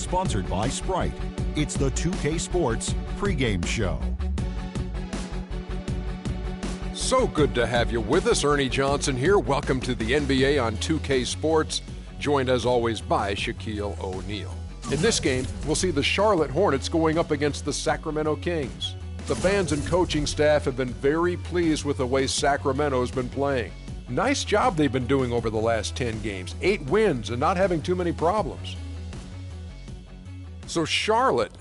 sponsored by Sprite. It's the 2K Sports pregame show. So good to have you with us. Ernie Johnson here. Welcome to the NBA on 2K Sports, joined as always by Shaquille O'Neal. In this game, we'll see the Charlotte Hornets going up against the Sacramento Kings. The fans and coaching staff have been very pleased with the way Sacramento's been playing. Nice job they've been doing over the last 10 games. 8 wins and not having too many problems. So Charlotte,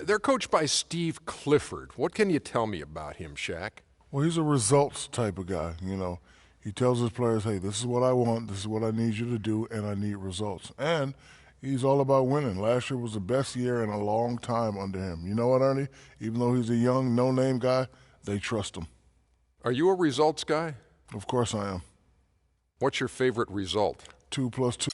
they're coached by Steve Clifford. What can you tell me about him, Shaq? Well, he's a results type of guy, you know. He tells his players, hey, this is what I want, this is what I need you to do, and I need results. And he's all about winning. Last year was the best year in a long time under him. You know what, Ernie? Even though he's a young, no-name guy, they trust him. Are you a results guy? Of course I am. What's your favorite result? 2 + 2.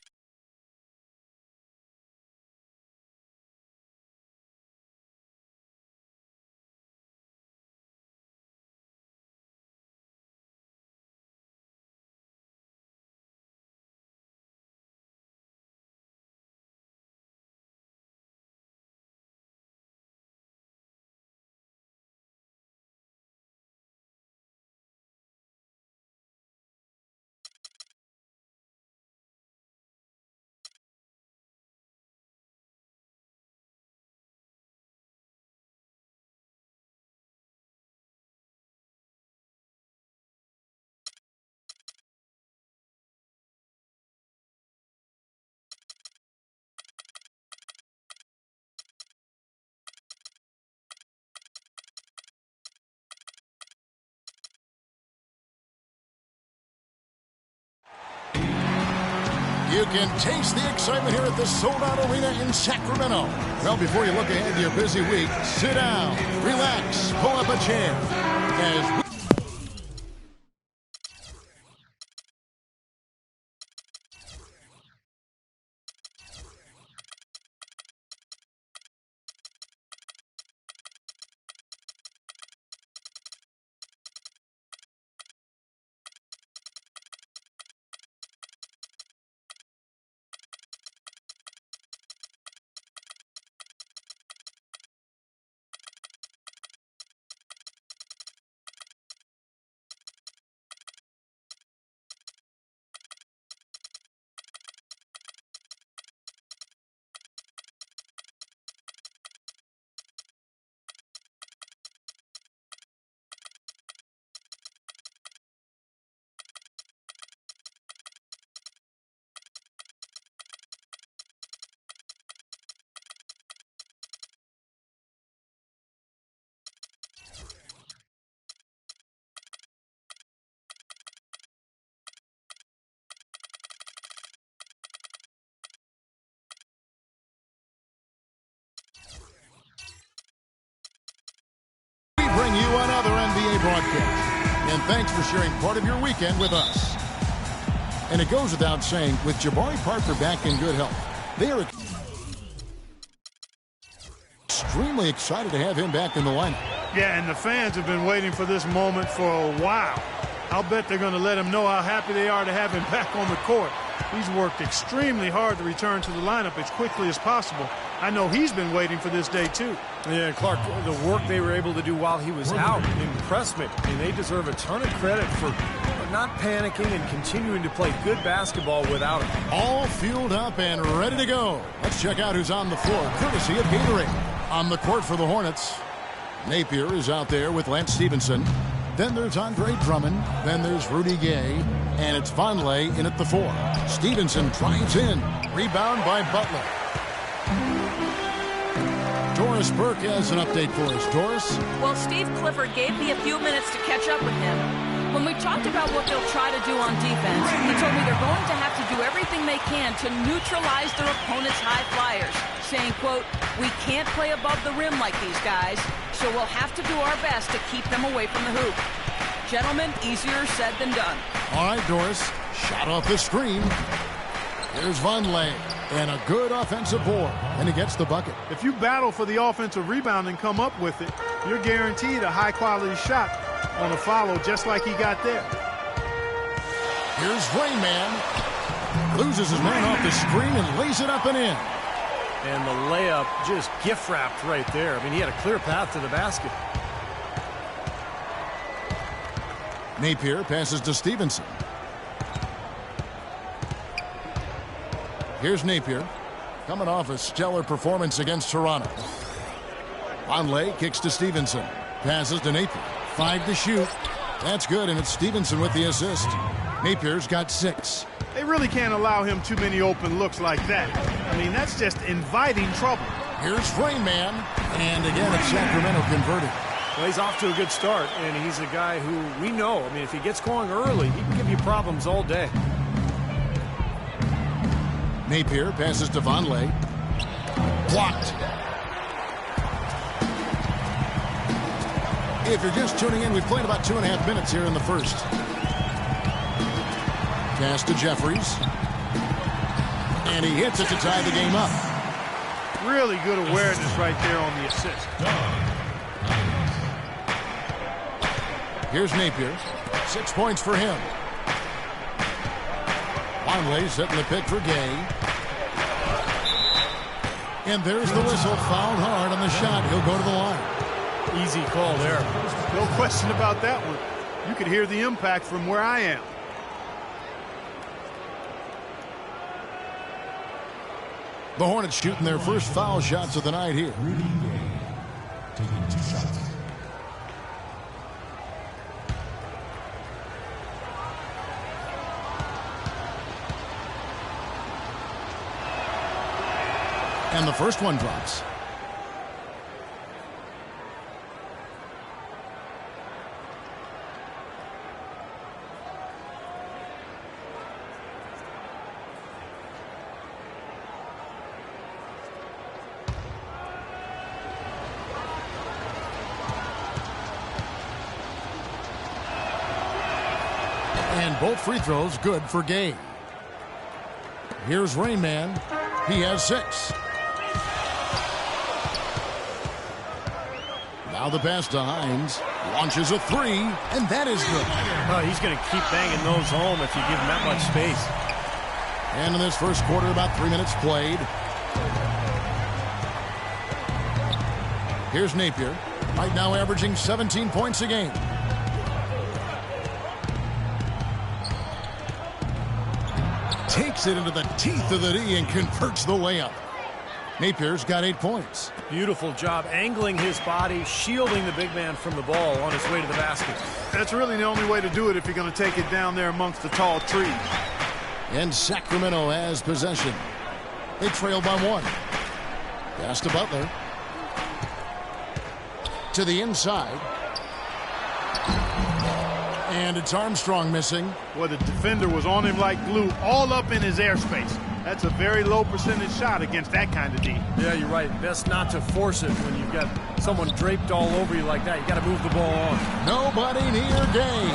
You can taste the excitement here at the sold-out arena in Sacramento. Well, before you look ahead to your busy week, sit down, relax, pull up a chair. As bring you another NBA broadcast. And thanks for sharing part of your weekend with us. And it goes without saying, with Jabari Parker back in good health, they are extremely excited to have him back in the lineup. Yeah, and the fans have been waiting for this moment for a while. I'll bet they're going to let him know how happy they are to have him back on the court. He's worked extremely hard to return to the lineup as quickly as possible. I know he's been waiting for this day, too. Yeah, Clark, the work they were able to do while he was out impressed me. And they deserve a ton of credit for not panicking and continuing to play good basketball without him. All fueled up and ready to go. Let's check out who's on the floor, courtesy of Gatorade. On the court for the Hornets, Napier is out there with Lance Stevenson. Then there's Drummond. Then there's Rudy Gay. And it's Vonleh in at the 4. Stevenson drives in. Rebound by Butler. Doris Burke has an update for us. Doris? Well, Steve Clifford gave me a few minutes to catch up with him. When we talked about what they'll try to do on defense, he told me they're going to have to do everything they can to neutralize their opponent's high flyers, saying, quote, "We can't play above the rim like these guys, so we'll have to do our best to keep them away from the hoop." Gentlemen, easier said than done. All right, Doris. Shot off the screen. Here's Vonleh. And a good offensive board. And he gets the bucket. If you battle for the offensive rebound and come up with it, you're guaranteed a high-quality shot on a follow just like he got there. Here's Rayman. Loses his man off the screen and lays it up and in. And the layup just gift-wrapped right there. I mean, he had a clear path to the basket. Napier passes to Stevenson. Here's Napier, coming off a stellar performance against Toronto. Vonleh kicks to Stevenson. Passes to Napier. 5 to shoot. That's good, and it's Stevenson with the assist. Napier's got 6. They really can't allow him too many open looks like that. I mean, that's just inviting trouble. Here's Rain Man, and again it's Sacramento converted. Well, he's off to a good start, and he's a guy who we know. I mean, if he gets going early, he can give you problems all day. Napier passes to Vonleh. Blocked. If you're just tuning in, we've played about 2.5 minutes here in the first. Pass to Jeffries. And he hits it to tie the game up. Really good awareness right there on the assist. Here's Napier. 6 points for him. Vonleh setting the pick for Gay. And there's the whistle. Fouled hard on the shot. He'll go to the line. Easy call there. No question about that one. You could hear the impact from where I am. The Hornets shooting their first foul shots of the night here. Rudy Gay taking 2 shots. And the first one drops. And both free throws good for Gay. Here's Rain Man. He has 6. Now the pass to Hines. Launches a 3, and that is good. Oh, he's going to keep banging those home if you give him that much space. And in this first quarter, about 3 minutes played. Here's Napier. Right now averaging 17 points a game. Takes it into the teeth of the D and converts the layup. Napier's got 8 points. Beautiful job angling his body, shielding the big man from the ball on his way to the basket. That's really the only way to do it if you're going to take it down there amongst the tall trees. And Sacramento has possession. They trail by 1. Pass to Butler. To the inside. And it's Armstrong missing. Well, the defender was on him like glue, all up in his airspace. That's a very low percentage shot against that kind of D. Yeah, you're right. Best not to force it when you've got someone draped all over you like that. You got to move the ball on. Nobody near Gay.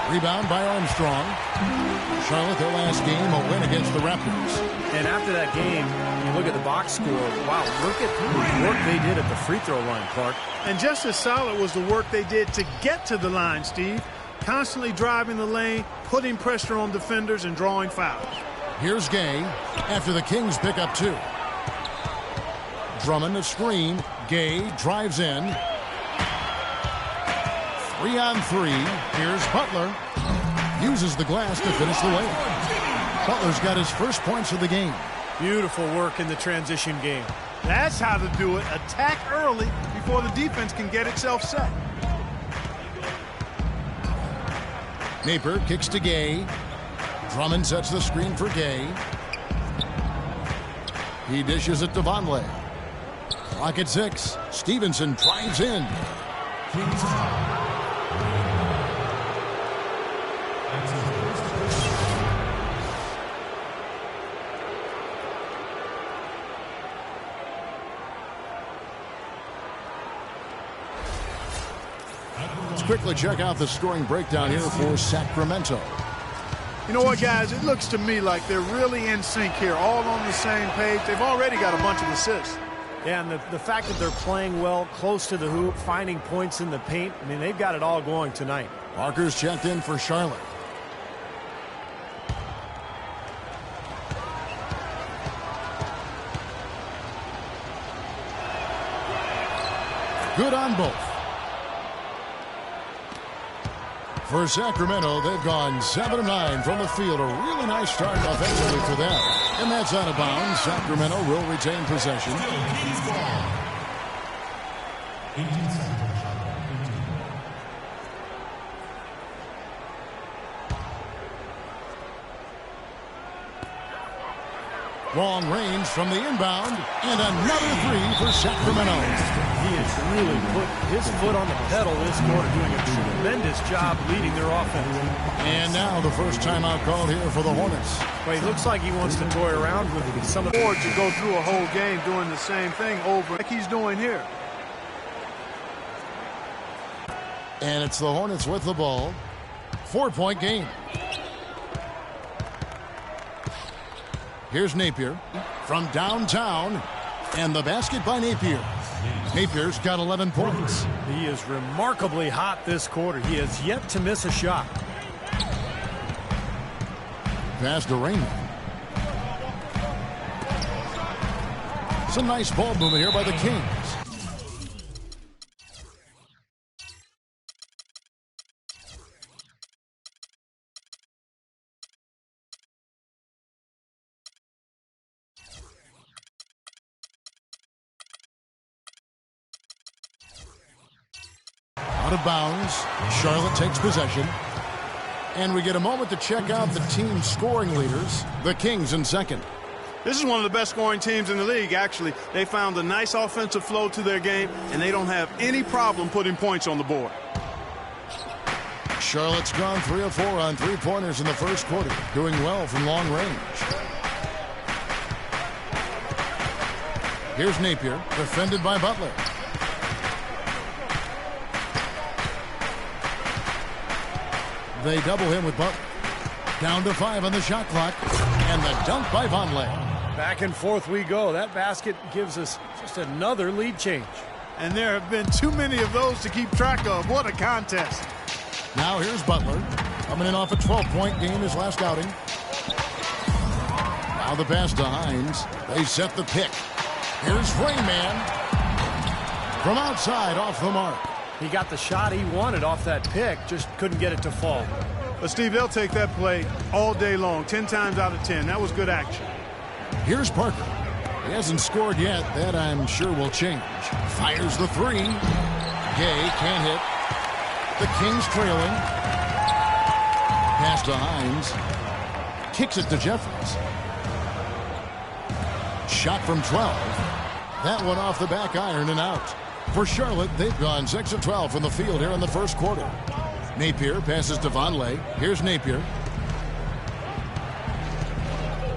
Rebound by Armstrong. Charlotte, their last game, a win against the Raptors. And after that game, you look at the box score. Wow, look at the work they did at the free throw line, Clark. And just as solid was the work they did to get to the line, Steve. Constantly driving the lane, putting pressure on defenders, and drawing fouls. Here's Gay after the Kings pick up 2. Drummond a screen. Gay drives in. 3-on-3. Here's Butler. Uses the glass to finish the layup. Butler's got his first points of the game. Beautiful work in the transition game. That's how to do it. Attack early before the defense can get itself set. Napier kicks to Gay. Drummond sets the screen for Gay. He dishes it to Vonleh. Clock at 6. Stevenson drives in. Let's quickly check out the scoring breakdown here for Sacramento. You know what, guys? It looks to me like they're really in sync here, all on the same page. They've already got a bunch of assists. Yeah, and the fact that they're playing well, close to the hoop, finding points in the paint, I mean, they've got it all going tonight. Parker's checked in for Charlotte. Good on both. For Sacramento, they've gone 7 of 9 from the field. A really nice start offensively for them. And that's out of bounds. Sacramento will retain possession. Long range from the inbound, and another three for Sacramento. He has really put his foot on the pedal this quarter, doing a tremendous job leading their offense. And now the first timeout called here for the Hornets. Well, he looks like he wants to toy around with some of the... Or to go through a whole game doing the same thing over like he's doing here. And it's the Hornets with the ball. 4-point game. Here's Napier from downtown, and the basket by Napier. Napier's got 11 points. He is remarkably hot this quarter. He has yet to miss a shot. Pass to Raymond. Some nice ball movement here by the Kings. Out of bounds. Charlotte takes possession. And we get a moment to check out the team's scoring leaders. The Kings in second. This is one of the best scoring teams in the league, actually. They found a nice offensive flow to their game, and they don't have any problem putting points on the board. Charlotte's gone 3 of 4 on three-pointers in the first quarter, doing well from long range. Here's Napier, defended by Butler. They double him with Butler. Down to 5 on the shot clock. And the dunk by Vonleh. Back and forth we go. That basket gives us just another lead change. And there have been too many of those to keep track of. What a contest. Now here's Butler. Coming in off a 12-point game his last outing. Now the pass to Hines. They set the pick. Here's Rayman. From outside, off the mark. He got the shot he wanted off that pick, just couldn't get it to fall. But, Steve, they'll take that play all day long, 10 times out of 10. That was good action. Here's Parker. He hasn't scored yet. That, I'm sure, will change. Fires the three. Gay can't hit. The Kings trailing. Pass to Hines. Kicks it to Jeffries. Shot from 12. That one off the back iron and out. For Charlotte, they've gone 6 of 12 from the field here in the first quarter. Napier passes to Vonleh. Here's Napier.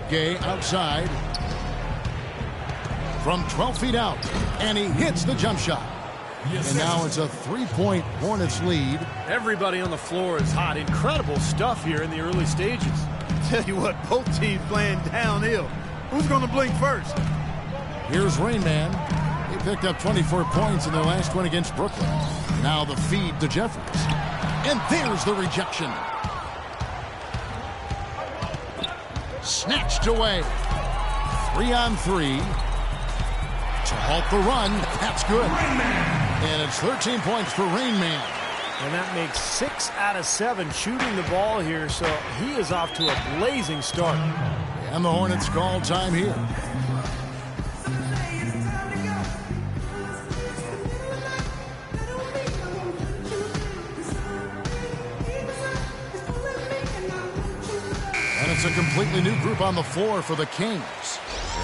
Gay outside. From 12 feet out. And he hits the jump shot. And now it's a 3-point Hornets lead. Everybody on the floor is hot. Incredible stuff here in the early stages. Tell you what, both teams playing downhill. Who's going to blink first? Here's Rainman. He picked up 24 points in their last win against Brooklyn. Now the feed to Jeffries. And there's the rejection. Snatched away. 3-on-3. To halt the run. That's good. And it's 13 points for Rainman. And that makes 6 out of 7 shooting the ball here, so he is off to a blazing start. And the Hornets call time here. And it's a completely new group on the floor for the Kings.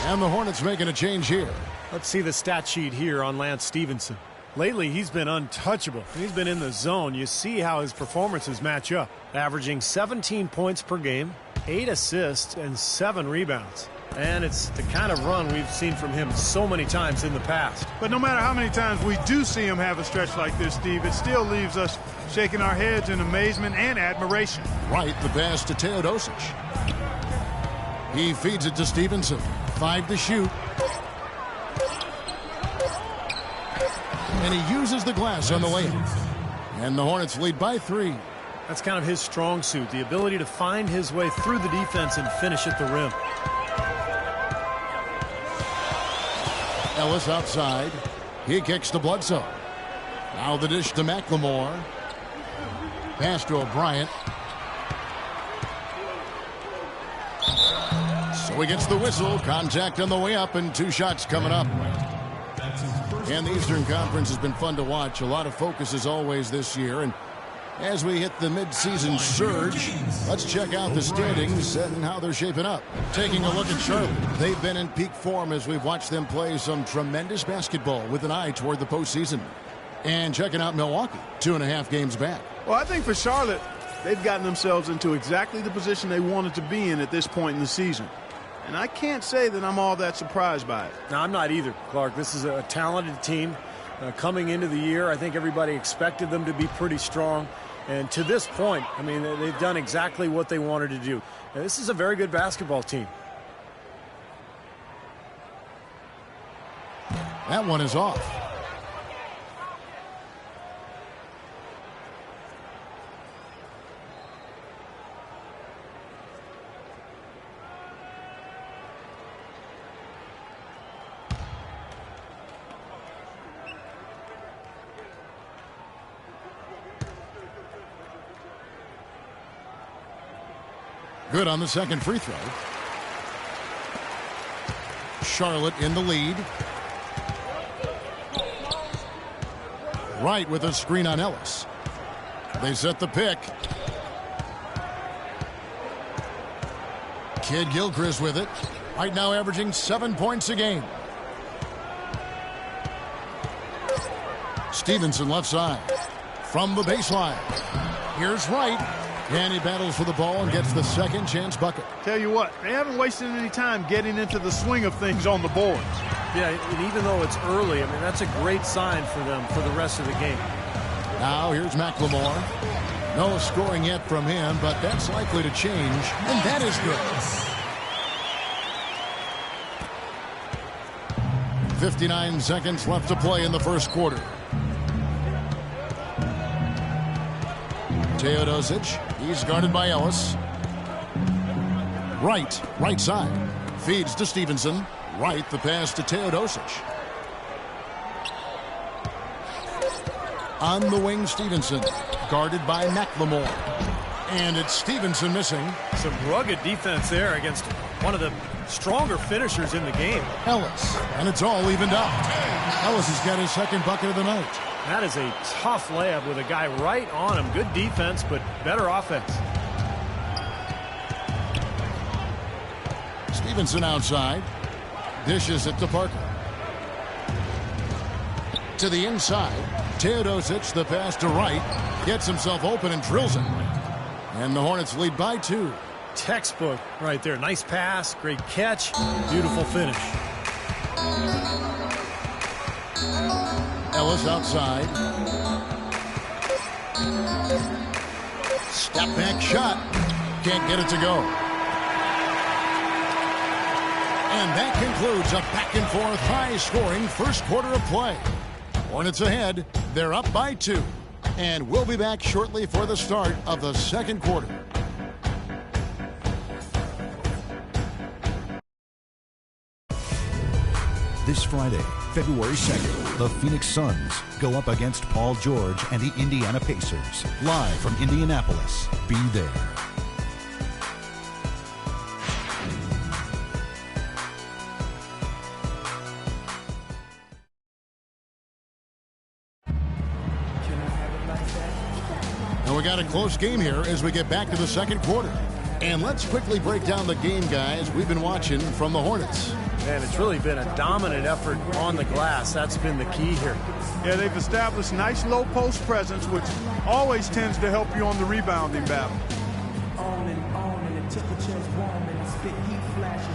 And the Hornets making a change here. Let's see the stat sheet here on Lance Stevenson. Lately, he's been untouchable. He's been in the zone. You see how his performances match up. Averaging 17 points per game, 8 assists, and 7 rebounds. And it's the kind of run we've seen from him so many times in the past. But no matter how many times we do see him have a stretch like this, Steve, it still leaves us shaking our heads in amazement and admiration. Right, the pass to Teodosic. He feeds it to Stevenson. 5 to shoot. And he uses the glass on the layup. And the Hornets lead by 3. That's kind of his strong suit, the ability to find his way through the defense and finish at the rim. Ellis outside. He kicks to Bledsoe. Now the dish to McLemore. Pass to O'Brien. So he gets the whistle. Contact on the way up and 2 shots coming up. And the Eastern Conference has been fun to watch. A lot of focus as always this year. And as we hit the midseason surge, let's check out the standings and how they're shaping up. Taking a look at Charlotte. They've been in peak form as we've watched them play some tremendous basketball with an eye toward the postseason. And checking out Milwaukee, 2.5 games back. Well, I think for Charlotte, they've gotten themselves into exactly the position they wanted to be in at this point in the season. And I can't say that I'm all that surprised by it. No, I'm not either, Clark. This is a talented team. Coming into the year, I think everybody expected them to be pretty strong. And to this point, I mean, they've done exactly what they wanted to do. Now, this is a very good basketball team. That one is off. Good on the second free throw. Charlotte in the lead. Wright with a screen on Ellis. They set the pick. Kid Gilchrist with it. Right now averaging 7 points a game. Stevenson left side. From the baseline. Here's Wright. And he battles for the ball and gets the second chance bucket. Tell you what, they haven't wasted any time getting into the swing of things on the boards. Yeah, and even though it's early, I mean, that's a great sign for them for the rest of the game. Now here's McLemore. No scoring yet from him, but that's likely to change, and that is good. 59 seconds left to play in the first quarter. Teodosic, he's guarded by Ellis. Wright, right side. Feeds to Stevenson. Wright, the pass to Teodosic. On the wing, Stevenson. Guarded by McLemore. And it's Stevenson missing. Some rugged defense there against one of the stronger finishers in the game. Ellis, and it's all evened out. Ellis has got his second bucket of the night. That is a tough layup with a guy right on him. Good defense, but better offense. Stevenson outside. Dishes it to Parker. To the inside. Teodosic, the pass to Wright. Gets himself open and drills it. And the Hornets lead by 2. Textbook right there. Nice pass, great catch, beautiful finish. Ellis outside. Step back shot. Can't get it to go. And that concludes a back and forth high scoring first quarter of play. Hornets ahead. They're up by 2. And we'll be back shortly for the start of the second quarter. This Friday, February 2nd, the Phoenix Suns go up against Paul George and the Indiana Pacers. Live from Indianapolis. Be there. And we got a close game here as we get back to the second quarter. And let's quickly break down the game, guys, we've been watching from the Hornets. Man, it's really been a dominant effort on the glass. That's been the key here. Yeah, they've established nice low post presence, which always tends to help you on the rebounding battle. On and the temperature's warm and the spit heat flashes,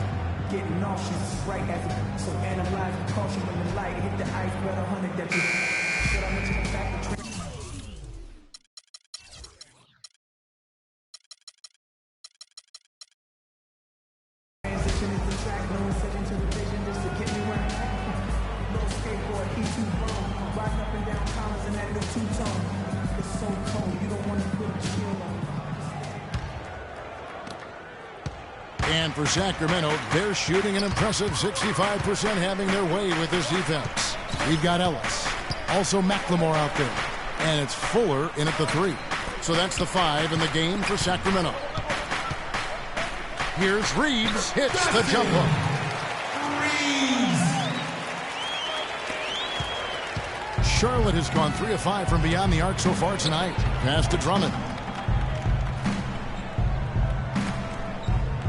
getting nauseous, right as it. So analyze with caution when the light hit the ice, but 100 that you. Should I mention the fact that transition is the track, no one set into the vision just to get me where I'm at. No skateboard, he too wrong. Riding up and down columns in that new two-tone. It's so cold, you don't want to put a shield on. And for Sacramento, they're shooting an impressive 65%, having their way with this defense. We've got Ellis. Also McLemore out there. And it's Fuller in at the 3. So that's the 5 in the game for Sacramento. Here's Reeves, hits the jump hook. Charlotte has gone 3 of 5 from beyond the arc so far tonight. Pass to Drummond.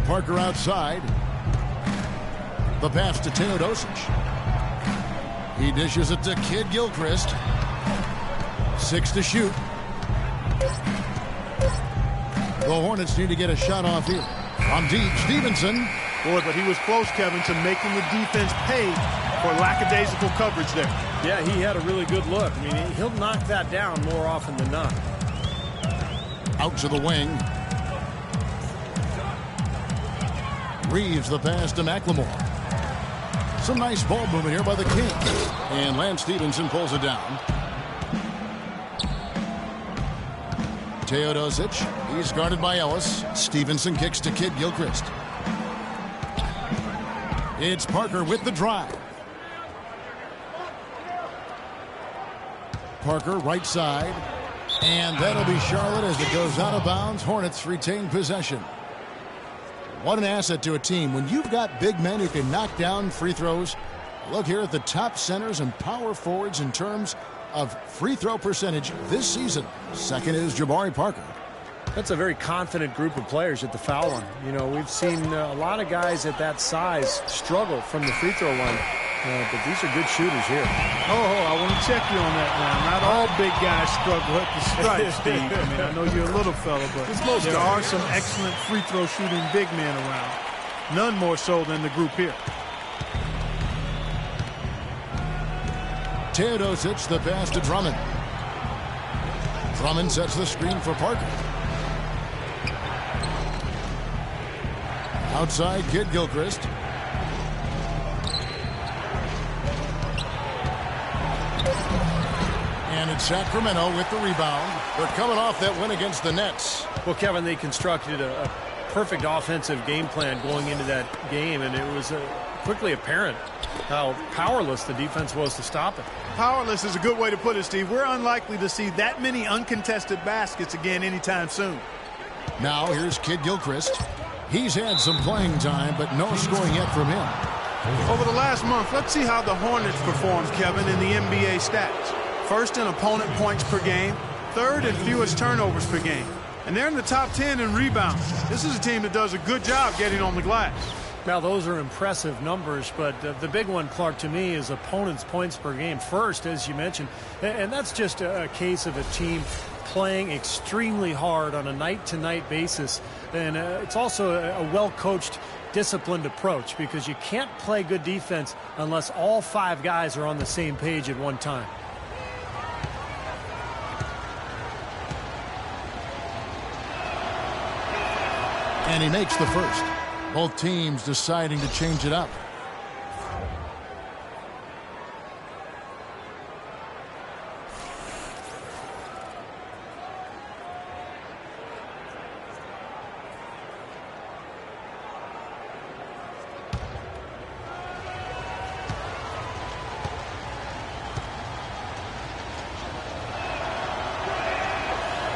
Parker outside. The pass to Teodosic. He dishes it to Kid Gilchrist. 6 to shoot. The Hornets need to get a shot off here. On deep, Stevenson. Boy, but he was close, Kevin, to making the defense pay for lackadaisical coverage there. Yeah, he had a really good look. I mean, he'll knock that down more often than not. Out to the wing. Reeves the pass to McLemore. Some nice ball movement here by the Kings. And Lance Stevenson pulls it down. Teodosic. He's guarded by Ellis. Stevenson kicks to Kid Gilchrist. It's Parker with the drive. Parker right side. And that'll be Charlotte as it goes out of bounds. Hornets retain possession. What an asset to a team when you've got big men who can knock down free throws. Look here at the top centers and power forwards in terms of free throw percentage this season. Second is Jabari Parker. That's a very confident group of players at the foul line. You know, we've seen a lot of guys at that size struggle from the free throw line. But these are good shooters here. I want to check you on that now. Not all big guys struggle at the stripe, Steve. I mean, I know you're a little fella, but there are some excellent free throw shooting big men around. None more so than the group here. Teodosic, the pass to Drummond. Drummond sets the screen for Parker. Outside, Kid Gilchrist. And it's Sacramento with the rebound. They're coming off that win against the Nets. Well, Kevin, they constructed a perfect offensive game plan going into that game, and it was quickly apparent how powerless the defense was to stop it. Powerless is a good way to put it, Steve. We're unlikely to see that many uncontested baskets again anytime soon. Now here's Kid Gilchrist. He's had some playing time, but no scoring yet from him. Over the last month, let's see how the Hornets performed, Kevin, in the NBA stats. First in opponent points per game, third in fewest turnovers per game. And they're in the top 10 in rebounds. This is a team that does a good job getting on the glass. Now, those are impressive numbers, but the big one, Clark, to me, is opponents' points per game first, as you mentioned. And that's just a case of a team playing extremely hard on a night-to-night basis. And it's also a well-coached, disciplined approach because you can't play good defense unless all 5 guys are on the same page at one time. And he makes the first. Both teams deciding to change it up.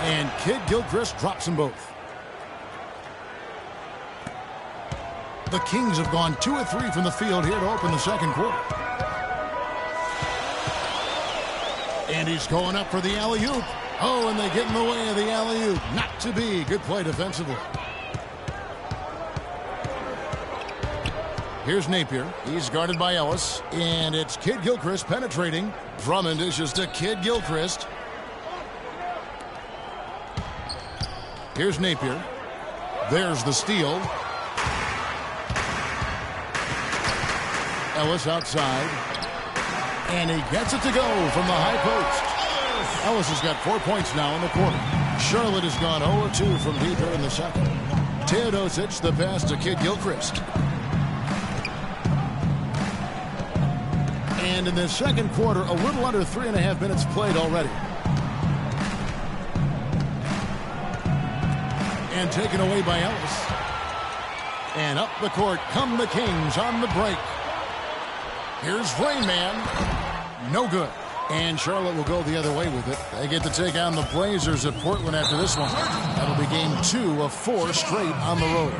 And Kid Gilchrist drops them both. The Kings have gone 2 of 3 from the field here to open the second quarter. And he's going up for the alley-oop. Oh, and they get in the way of the alley-oop. Not to be. Good play defensively. Here's Napier. He's guarded by Ellis. And it's Kid Gilchrist penetrating. Drummond dishes to Kid Gilchrist. Here's Napier. There's the steal. Ellis outside. And he gets it to go from the high post. Ellis has got 4 points now in the quarter. Charlotte has gone 0-2 from deep here in the second. Teodosic, the pass to Kid Gilchrist. And in the second quarter, a little under 3.5 minutes played already. And taken away by Ellis. And up the court come the Kings on the break. Here's Rain Man. No good. And Charlotte will go the other way with it. They get to take on the Blazers at Portland after this one. That'll be game 2 of 4 straight on the road.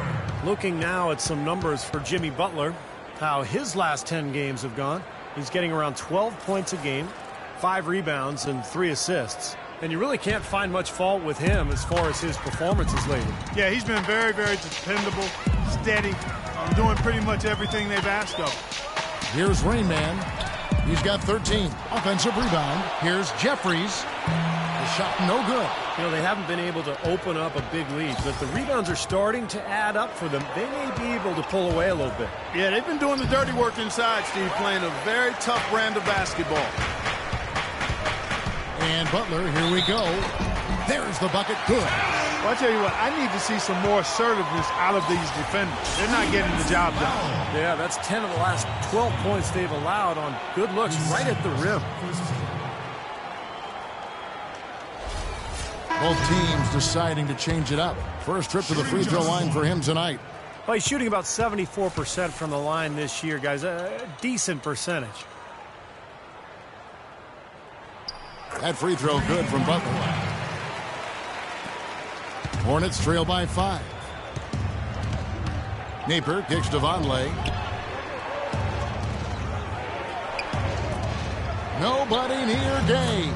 Looking now at some numbers for Jimmy Butler, how his last 10 games have gone. He's getting around 12 points a game, 5 rebounds, and 3 assists. And you really can't find much fault with him as far as his performances lately. Yeah, he's been very, very dependable, steady, doing pretty much everything they've asked of him. Here's Rain Man. He's got 13. Offensive rebound. Here's Jeffries. The shot no good. You know, they haven't been able to open up a big lead, but the rebounds are starting to add up for them. They may be able to pull away a little bit. Yeah, they've been doing the dirty work inside, Steve, playing a very tough brand of basketball. And Butler, here we go. There's the bucket. Good. Well, I tell you what, I need to see some more assertiveness out of these defenders. They're not getting the job done. Yeah, that's 10 of the last 12 points they've allowed on good looks right at the rim. Both teams deciding to change it up. First trip to the free throw line for him tonight. Well, he's shooting about 74% from the line this year, guys. A decent percentage. That free throw good from Butler. Hornets trail by 5. Napier kicks to Vonleh. Nobody near Gay.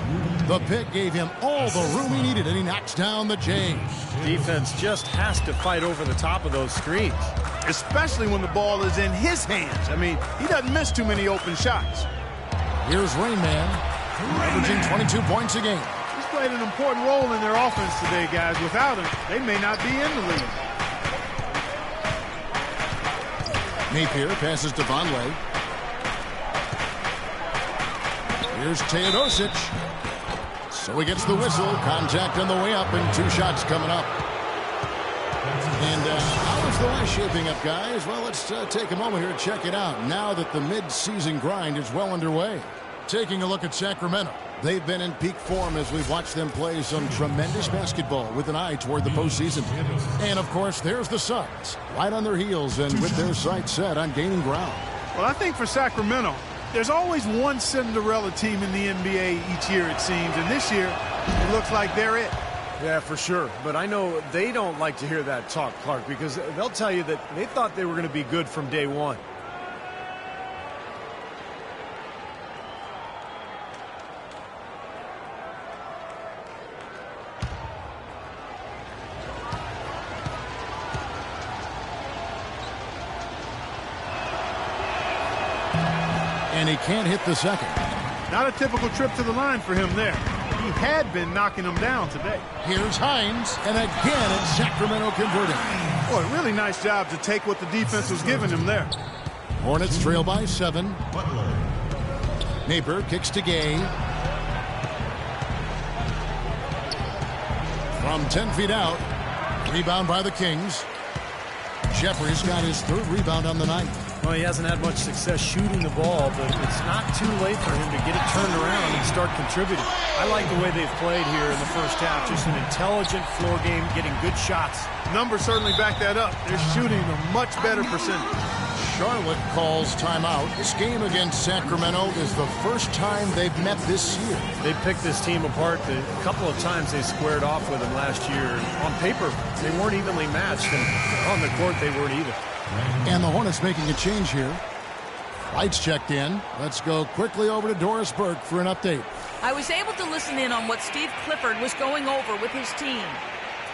The pick gave him all the room he needed, and he knocks down the Jays. Defense just has to fight over the top of those screens. Especially when the ball is in his hands. I mean, he doesn't miss too many open shots. Here's Rain Man, averaging 22 points a game. He's played an important role in their offense today, guys. Without him, they may not be in the league. Napier passes to Vonleh. Here's Teodosic. So he gets the whistle. Contact on the way up, and 2 shots coming up. And how is the West shaping up, guys? Well, let's take a moment here to check it out now that the mid-season grind is well underway. Taking a look at Sacramento. They've been in peak form as we've watched them play some tremendous basketball with an eye toward the postseason. And, of course, there's the Suns, right on their heels and with their sights set on gaining ground. Well, I think for Sacramento, there's always one Cinderella team in the NBA each year, it seems. And this year, it looks like they're it. Yeah, for sure. But I know they don't like to hear that talk, Clark, because they'll tell you that they thought they were going to be good from day one. And he can't hit the second. Not a typical trip to the line for him there. He had been knocking them down today. Here's Hines, and again it's Sacramento converting. Boy, really nice job to take what the defense was giving him there. Hornets trail by 7. Napier kicks to Gay. From 10 feet out. Rebound by the Kings. Jeffries got his 3rd rebound on the night. Well, he hasn't had much success shooting the ball, but it's not too late for him to get it turned around and start contributing. I like the way they've played here in the first half. Just an intelligent floor game, getting good shots. Numbers certainly back that up. They're shooting a much better percentage. Charlotte calls timeout. This game against Sacramento is the first time they've met this year. They picked this team apart. A couple of times they squared off with them last year. On paper, they weren't evenly matched, and on the court, they weren't either. And the Hornets making a change here. Lights checked in. Let's go quickly over to Doris Burke for an update. I was able to listen in on what Steve Clifford was going over with his team.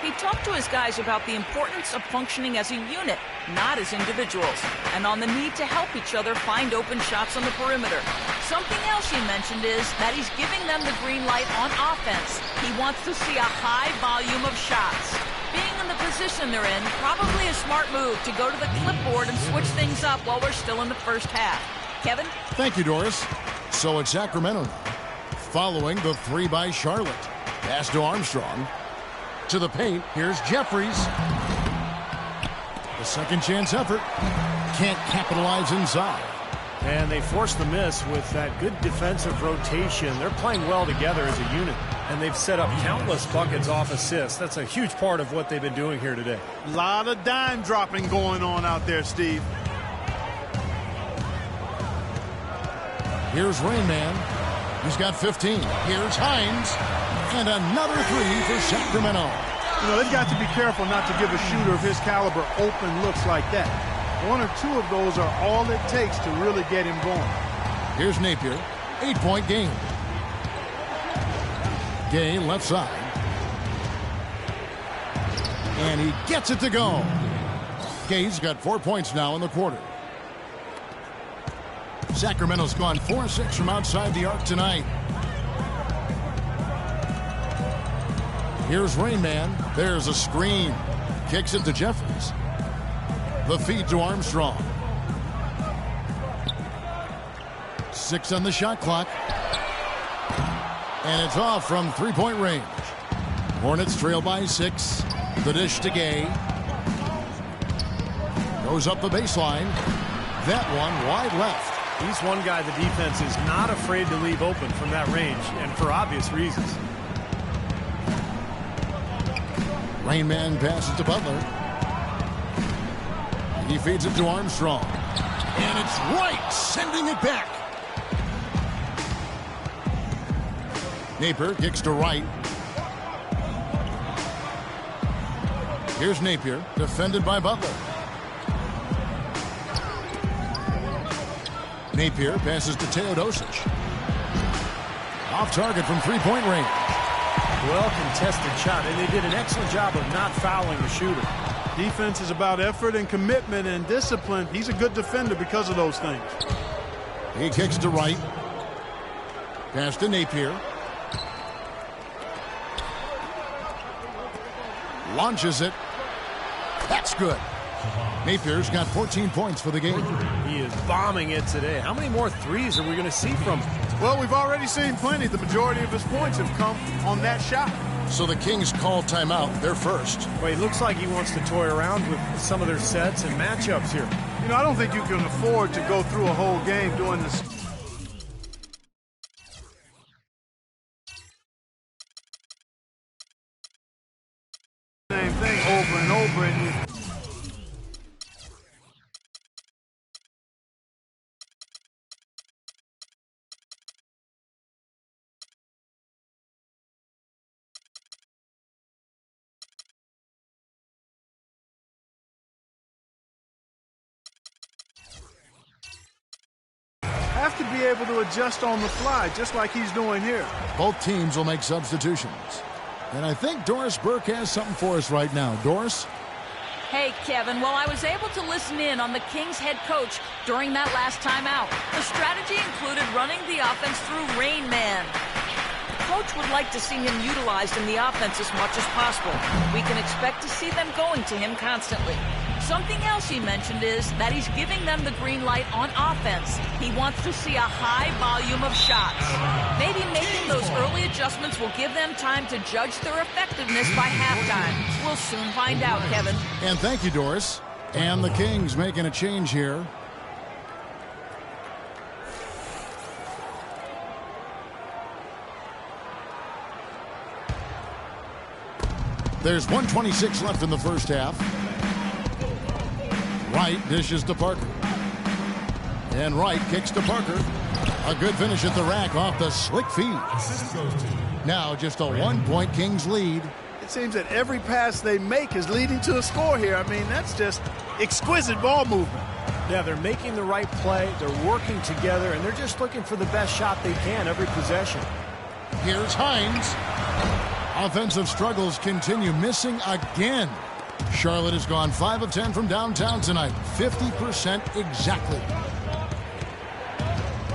He talked to his guys about the importance of functioning as a unit, not as individuals, and on the need to help each other find open shots on the perimeter. Something else he mentioned is that he's giving them the green light on offense. He wants to see a high volume of shots. Being in the position they're in, probably a smart move to go to the clipboard and switch things up while we're still in the first half. Kevin? Thank you, Doris. So it's Sacramento now, following the 3 by Charlotte. Pass to Armstrong. To the paint, here's Jeffries. The second chance effort. Can't capitalize inside. And they forced the miss with that good defensive rotation. They're playing well together as a unit. And they've set up countless buckets off assists. That's a huge part of what they've been doing here today. A lot of dime dropping going on out there, Steve. Here's Rain Man. He's got 15. Here's Hines. And another three for Sacramento. You know, they've got to be careful not to give a shooter of his caliber open looks like that. One or two of those are all it takes to really get him going. Here's Napier. 8-point game. Gay left side. And he gets it to go. Gay's got 4 points now in the quarter. Sacramento's gone 4-6 from outside the arc tonight. Here's Rain Man. There's a screen. Kicks it to Jeffries. The feed to Armstrong. 6 on the shot clock. And it's off from three-point range. Hornets trail by 6. The dish to Gay. Goes up the baseline. That one wide left. He's one guy the defense is not afraid to leave open from that range, and for obvious reasons. Rain Man passes to Butler. He feeds it to Armstrong. And it's Wright sending it back. Napier kicks to Wright. Here's Napier, defended by Butler. Napier passes to Teodosic. Off target from three-point range. Well contested shot, and they did an excellent job of not fouling the shooter. Defense is about effort and commitment and discipline. He's a good defender because of those things. He kicks to Wright. Pass to Napier. Launches it. That's good. Napier's got 14 points for the game. He is bombing it today. How many more threes are we going to see from him? Well, we've already seen plenty. The majority of his points have come on that shot. So the Kings call timeout. They're first. Well, he looks like he wants to toy around with some of their sets and matchups here. You know, I don't think you can afford to go through a whole game doing this. Same thing over and over and you. Have to be able to adjust on the fly, just like he's doing here. Both teams will make substitutions. And I think Doris Burke has something for us right now. Doris? Hey, Kevin, well, I was able to listen in on the Kings head coach during that last timeout. The strategy included running the offense through Rain Man. The coach would like to see him utilized in the offense as much as possible. We can expect to see them going to him constantly. Something else he mentioned is that he's giving them the green light on offense. He wants to see a high volume of shots. Maybe making those early adjustments will give them time to judge their effectiveness by halftime. We'll soon find out, Kevin. And thank you, Doris. And the Kings making a change here. There's 1:26 left in the first half. Wright dishes to Parker. And Wright kicks to Parker. A good finish at the rack off the slick feed. Now just a 1-point Kings lead. It seems that every pass they make is leading to a score here. I mean, that's just exquisite ball movement. Yeah, they're making the right play. They're working together, and they're just looking for the best shot they can every possession. Here's Hines. Offensive struggles continue, missing again. Charlotte has gone 5 of 10 from downtown tonight. 50% exactly.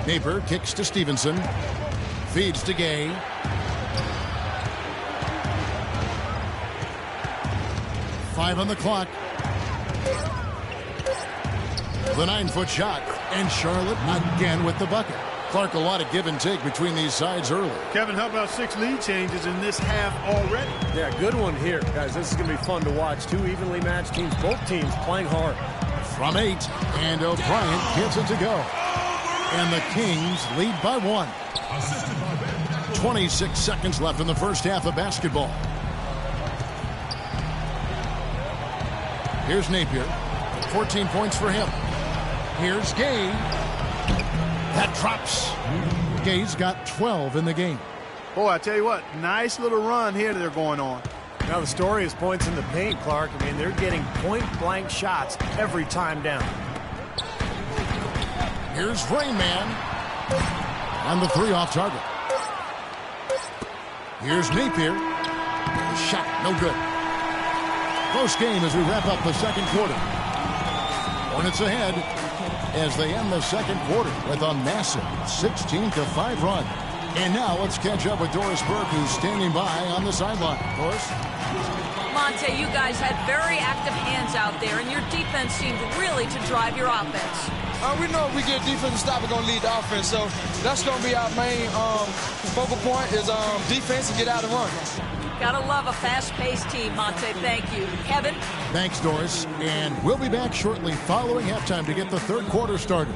Napier kicks to Stevenson. Feeds to Gay. Five on the clock. The 9-foot shot. And Charlotte again with the bucket. Clark, a lot of give and take between these sides early. Kevin, how about 6 lead changes in this half already? Yeah, good one here. Guys, this is going to be fun to watch. Two evenly matched teams, both teams playing hard. From 8, and O'Brien gets it to go. And the Kings lead by 1. 26 seconds left in the first half of basketball. Here's Napier. 14 points for him. Here's Gay. That drops. Gay's got 12 in the game. Boy, I tell you what, nice little run here that they're going on. Now the story is points in the paint, Clark. I mean, they're getting point-blank shots every time down. Here's Rain Man. And the 3 off target. Here's Napier. Shot, no good. Close game as we wrap up the second quarter. Hornets ahead as they end the second quarter with a massive 16-5 run. And now let's catch up with Doris Burke, who's standing by on the sideline. Doris? Monte, you guys had very active hands out there, and your defense seemed really to drive your offense. We know if we get defensive stop, we're going to lead the offense. So that's going to be our main focal point is defense and get out and run. Gotta love a fast-paced team, Monte. Thank you. Kevin? Thanks, Doris. And we'll be back shortly following halftime to get the third quarter started.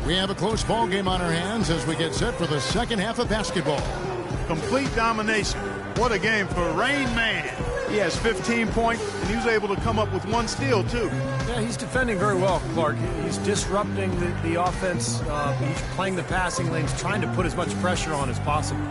We have a close ball game on our hands as we get set for the second half of basketball. Complete domination. What a game for Rain Man. He has 15 points, and he was able to come up with 1 steal, too. Yeah, he's defending very well, Clark. He's disrupting the offense. He's playing the passing lanes, trying to put as much pressure on as possible.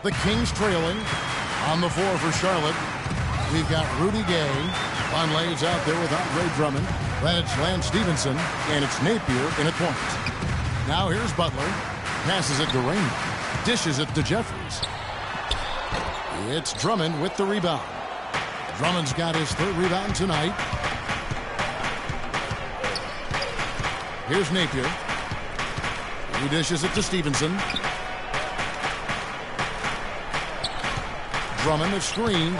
The Kings trailing on the floor for Charlotte. We've got Rudy Gay. Vonleh is out there with outplayed Drummond. Then it's Lance Stevenson, and it's Napier in at point. Now here's Butler. Passes it to Raymond. Dishes it to Jeffries. It's Drummond with the rebound. Drummond's got his 3rd rebound tonight. Here's Napier. He dishes it to Stevenson. Drummond, a screen.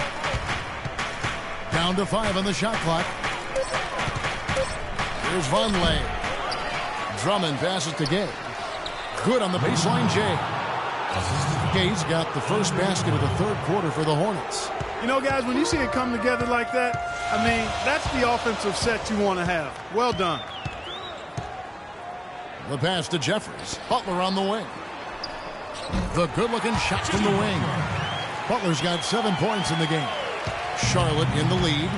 Down to 5 on the shot clock. Here's Vonleh. Drummond passes to Gay. Good on the baseline, Jay. Gay's got the first basket of the third quarter for the Hornets. You know, guys, when you see it come together like that, I mean, that's the offensive set you want to have. Well done. The pass to Jeffries. Butler on the wing. The good-looking shot from the wing. Butler's got 7 points in the game. Charlotte in the lead.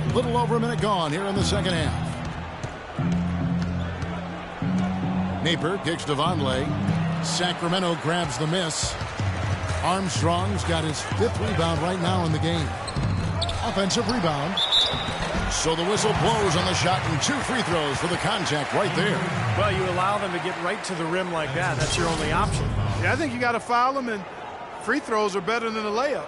A little over a minute gone here in the second half. Napier kicks to Vonleh. Sacramento grabs the miss. Armstrong's got his 5th rebound right now in the game. Offensive rebound. So the whistle blows on the shot and 2 free throws for the contact right there. Well, you allow them to get right to the rim like that. That's your only option. Yeah, I think you got to foul them, and free throws are better than a layup.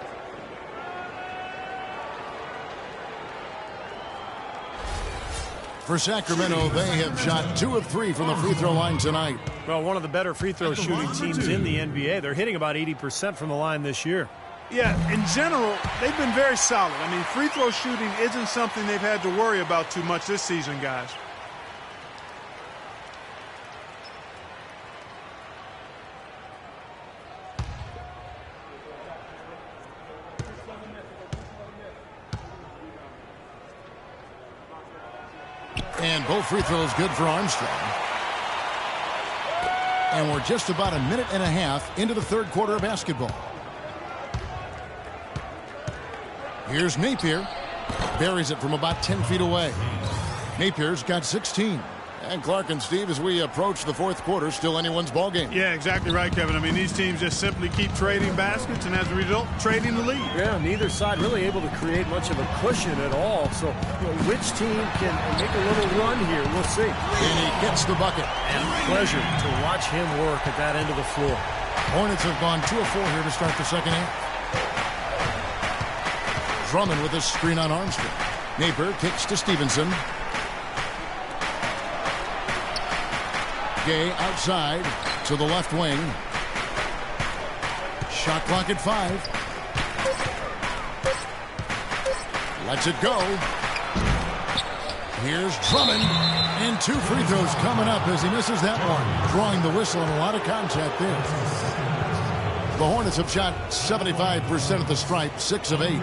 For Sacramento, they have shot 2 of 3 from the free throw line tonight. Well, one of the better free throw shooting teams in the NBA. They're hitting about 80% from the line this year. Yeah, in general, they've been very solid. I mean, free throw shooting isn't something they've had to worry about too much this season, guys. And both free throws good for Armstrong. And we're just about a minute and a half into the third quarter of basketball. Here's Napier. Buries it from about 10 feet away. Napier's got 16. And Clark and Steve, as we approach the fourth quarter, still anyone's ball game. Yeah, exactly right, Kevin. I mean, these teams just simply keep trading baskets, and as a result, trading the lead. Yeah, neither side really able to create much of a cushion at all. So, which team can make a little run here? We'll see. And he gets the bucket. And pleasure to watch him work at that end of the floor. Hornets have gone 2 of 4 here to start the second half. Drummond with a screen on Armstrong. Napier kicks to Stevenson. Gay outside to the left wing. Shot clock at 5. Lets it go. Here's Drummond. And 2 free throws coming up as he misses that one. Drawing the whistle and a lot of contact there. The Hornets have shot 75% at the stripe, 6 of 8.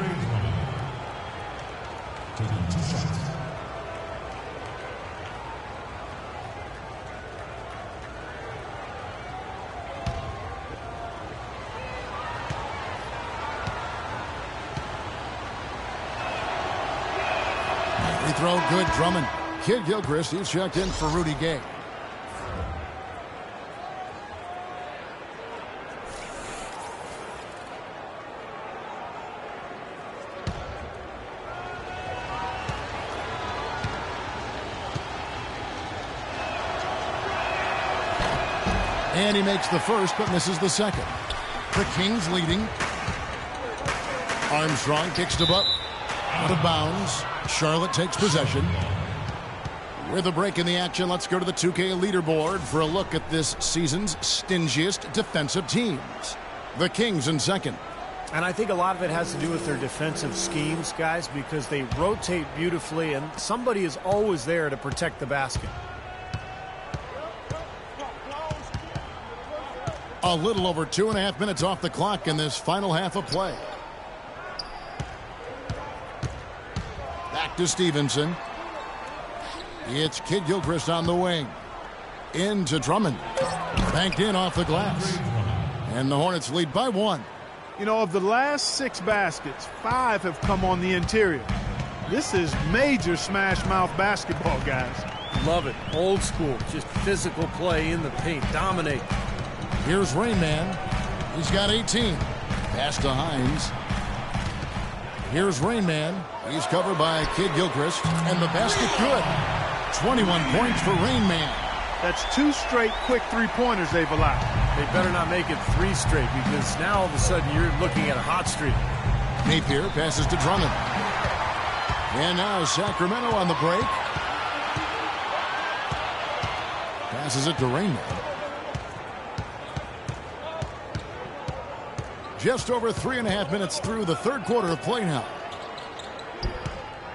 Free throw good, Drummond. Kid Gilchrist, he's checked in for Rudy Gay. And he makes the first, but misses the second. The Kings leading. Armstrong kicks to Buck. Out of bounds. Charlotte takes possession. With a break in the action, let's go to the 2K leaderboard for a look at this season's stingiest defensive teams. The Kings in second. And I think a lot of it has to do with their defensive schemes, guys, because they rotate beautifully, and somebody is always there to protect the basket. A little over 2.5 minutes off the clock in this final half of play. Back to Stevenson. It's Kid Gilchrist on the wing. Into Drummond. Banked in off the glass. And the Hornets lead by 1. You know, of the last 6 baskets, 5 have come on the interior. This is major smash mouth basketball, guys. Love it. Old school. Just physical play in the paint. Dominate. Here's Rainman. He's got 18. Pass to Hines. Here's Rainman. He's covered by Kid Gilchrist. And the basket good. 21 points for Rainman. That's 2 straight quick three-pointers they've allowed. They better not make it 3 straight, because now all of a sudden you're looking at a hot streak. Napier passes to Drummond. And now Sacramento on the break. Passes it to Rainman. Just over 3.5 minutes through the third quarter of play now.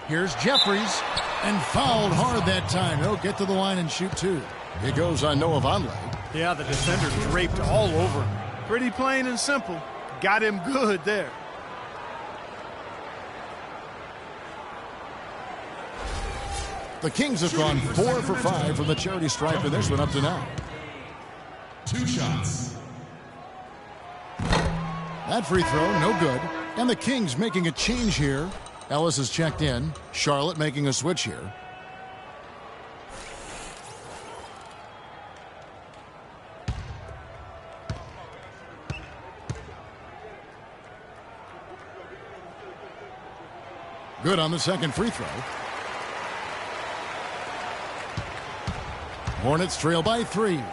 Here's Jeffries, and fouled hard that time. He'll get to the line and shoot 2. It goes on Noah Vonleh. Yeah, the defender draped all over him. Pretty plain and simple. Got him good there. The Kings have gone 4 for 5 from the charity stripe in this one up to now. 2 shots. That free throw, no good. And the Kings making a change here. Ellis is checked in. Charlotte making a switch here. Good on the second free throw. Hornets trail by 3.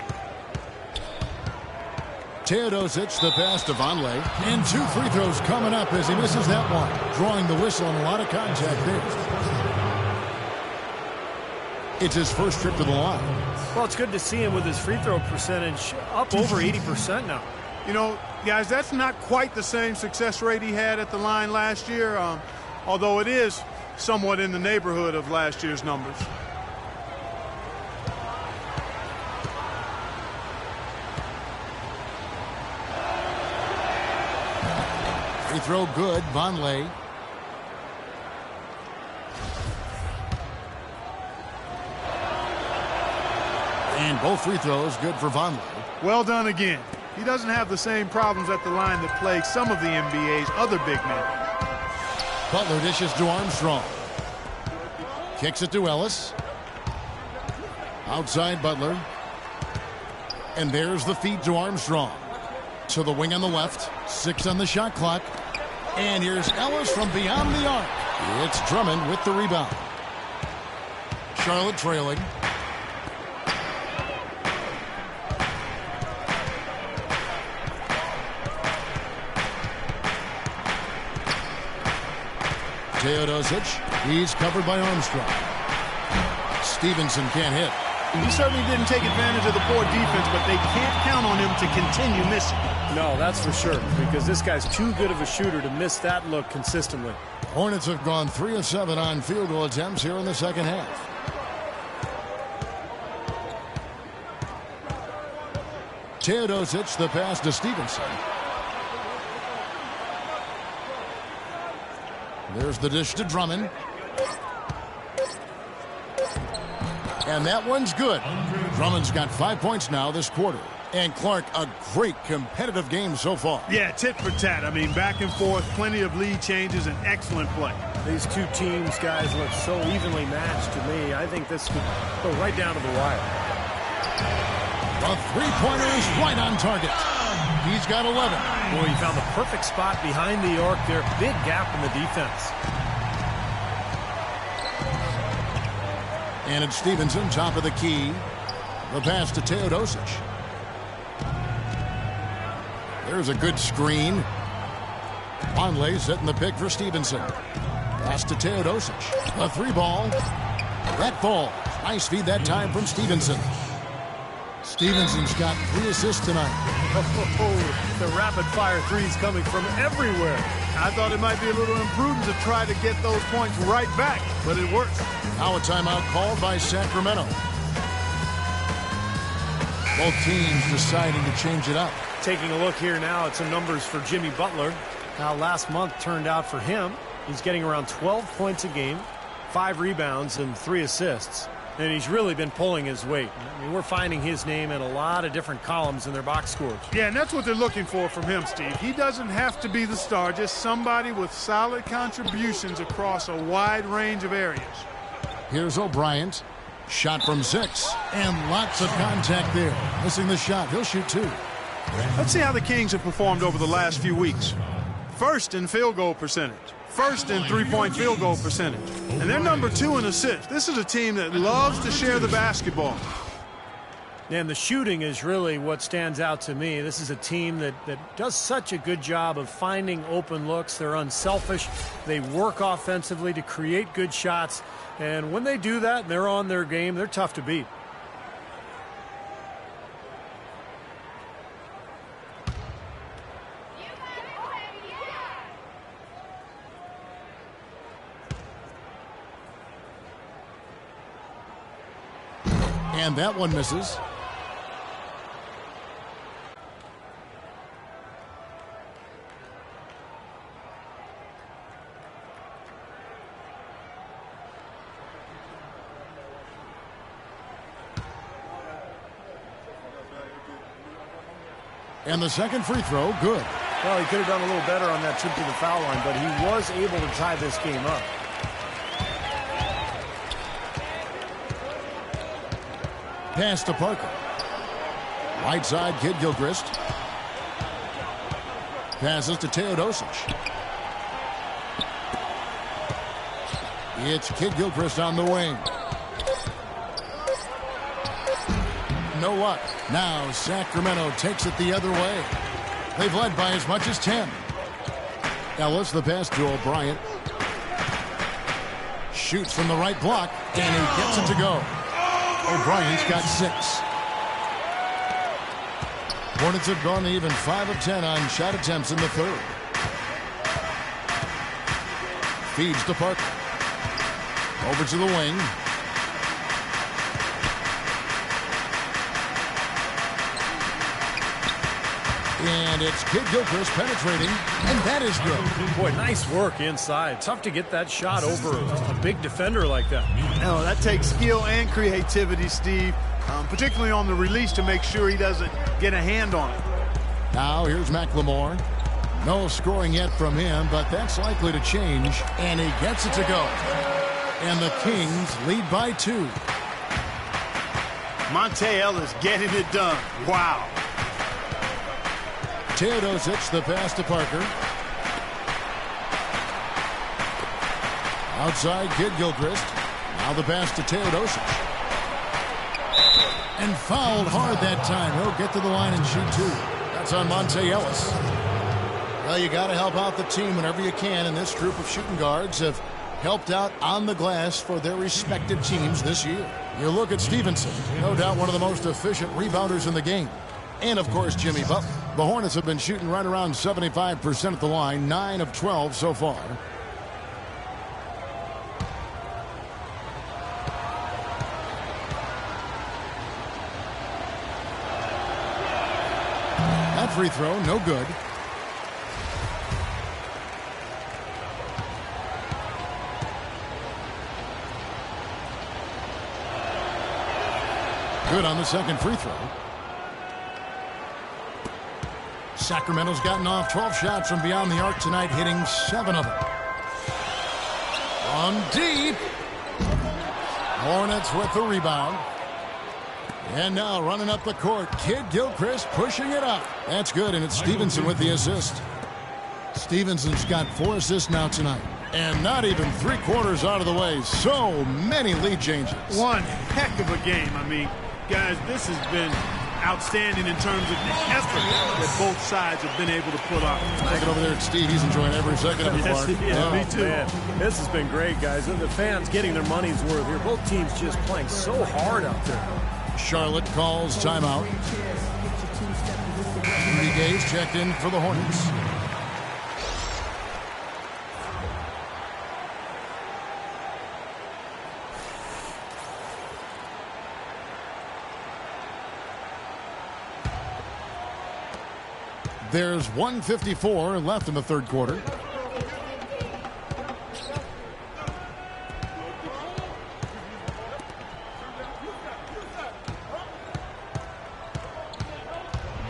Teodosic, the pass to Vonleh. And 2 free throws coming up as he misses that one. Drawing the whistle and a lot of contact there. It's his first trip to the line. Well, it's good to see him with his free throw percentage up over 80% now. You know, guys, that's not quite the same success rate he had at the line last year, although it is somewhat in the neighborhood of last year's numbers. Free throw good, Vonleh. And both free throws good for Vonleh. Well done again. He doesn't have the same problems at the line that plague some of the NBA's other big men. Butler dishes to Armstrong. Kicks it to Ellis. Outside Butler. And there's the feed to Armstrong. To the wing on the left. 6 on the shot clock. And here's Ellis from beyond the arc. It's Drummond with the rebound. Charlotte trailing. Teodosic, he's covered by Armstrong. Stevenson can't hit. He certainly didn't take advantage of the poor defense, but they can't count on him to continue missing. No, that's for sure, because this guy's too good of a shooter to miss that look consistently. Hornets have gone 3 of 7 on field goal attempts here in the second half. Teodosic, the pass to Stevenson. There's the dish to Drummond. And that one's good. Drummond's got 5 points now this quarter. And Clark, a great competitive game so far. Yeah, tit for tat. I mean, back and forth, plenty of lead changes, and excellent play. These two teams, guys, look so evenly matched to me. I think this could go right down to the wire. The three-pointer is right on target. He's got 11. Boy, he found the perfect spot behind the arc there. Big gap in the defense. And it's Stevenson, top of the key. The pass to Teodosic. There's a good screen. Vonleh setting the pick for Stevenson. Pass to Teodosic. A 3-ball. That falls. Nice feed that time from Stevenson. Stevenson's got 3 assists tonight. Oh, the rapid-fire threes coming from everywhere. I thought it might be a little imprudent to try to get those points right back, but it works. Now a timeout called by Sacramento. Both teams deciding to change it up. Taking a look here now at some numbers for Jimmy Butler. How last month turned out for him. He's getting around 12 points a game, 5 rebounds, and 3 assists. And he's really been pulling his weight. I mean, we're finding his name in a lot of different columns in their box scores. Yeah, and that's what they're looking for from him, Steve. He doesn't have to be the star, just somebody with solid contributions across a wide range of areas. Here's O'Brien. Shot from 6. And lots of contact there. Missing the shot. He'll shoot 2. Let's see how the Kings have performed over the last few weeks. First in field goal percentage. First in three-point field goal percentage. And they're number 2 in assists. This is a team that loves to share the basketball. And the shooting is really what stands out to me. This is a team that does such a good job of finding open looks. They're unselfish. They work offensively to create good shots. And when they do that, they're on their game. They're tough to beat. And that one misses. And the second free throw, good. Well, he could have done a little better on that trip to the foul line, but he was able to tie this game up. Pass to Parker. Right side, Kid Gilchrist. Passes to Teodosic. It's Kid Gilchrist on the wing. No luck. Now Sacramento takes it the other way. They've led by as much as 10. Ellis, the pass to O'Brien. Shoots from the right block, and he gets it to go. O'Brien's got 6. Hornets have gone even 5 of 10 on shot attempts in the third. Feeds to Parker. Over to the wing. And it's Kid Gilchrist penetrating, and that is good. Boy, nice work inside. Tough to get that shot over a big defender like that. No, that takes skill and creativity, Steve. particularly on the release to make sure he doesn't get a hand on it. Now here's McLemore. No scoring yet from him, but that's likely to change. And he gets it to go. And the Kings lead by 2. Monte Ellis getting it done. Wow. Teodosic, the pass to Parker. Outside, Kid Gilchrist. Now the pass to Teodosic. And fouled hard that time. He'll get to the line and shoot 2. That's on Monte Ellis. Well, you got to help out the team whenever you can, and this group of shooting guards have helped out on the glass for their respective teams this year. You look at Stevenson, no doubt one of the most efficient rebounders in the game. And, of course, Jimmy Butler. The Hornets have been shooting right around 75% at the line, 9 of 12 so far. That free throw, no good. Good on the second free throw. Sacramento's gotten off 12 shots from beyond the arc tonight, hitting 7 of them. On deep. Hornets with the rebound. And now running up the court, Kid Gilchrist pushing it up. That's good, and it's Stevenson with the assist. Stevenson's got 4 assists now tonight. And not even 3/4 out of the way. So many lead changes. One heck of a game. I mean, guys, this has been outstanding in terms of the effort that both sides have been able to put on. Take it over there at Steve. He's enjoying every second of it, Clark. Yeah, me too. Man, this has been great, guys. And the fans getting their money's worth here. Both teams just playing so hard out there. Charlotte calls timeout. Rudy Gay's checked in for the Hornets. There's 1:54 left in the third quarter.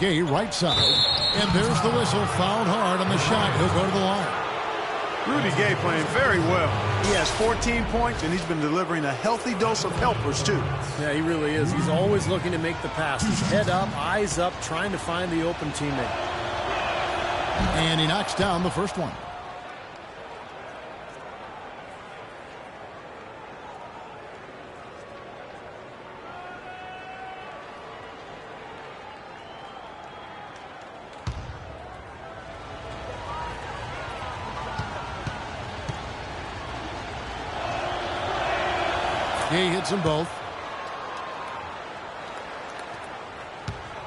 Gay right side. And there's the whistle. Fouled hard on the shot. He'll go to the line. Rudy Gay playing very well. He has 14 points, and he's been delivering a healthy dose of helpers, too. Yeah, he really is. He's always looking to make the pass. He's head up, eyes up, trying to find the open teammate. And he knocks down the first one. He hits them both.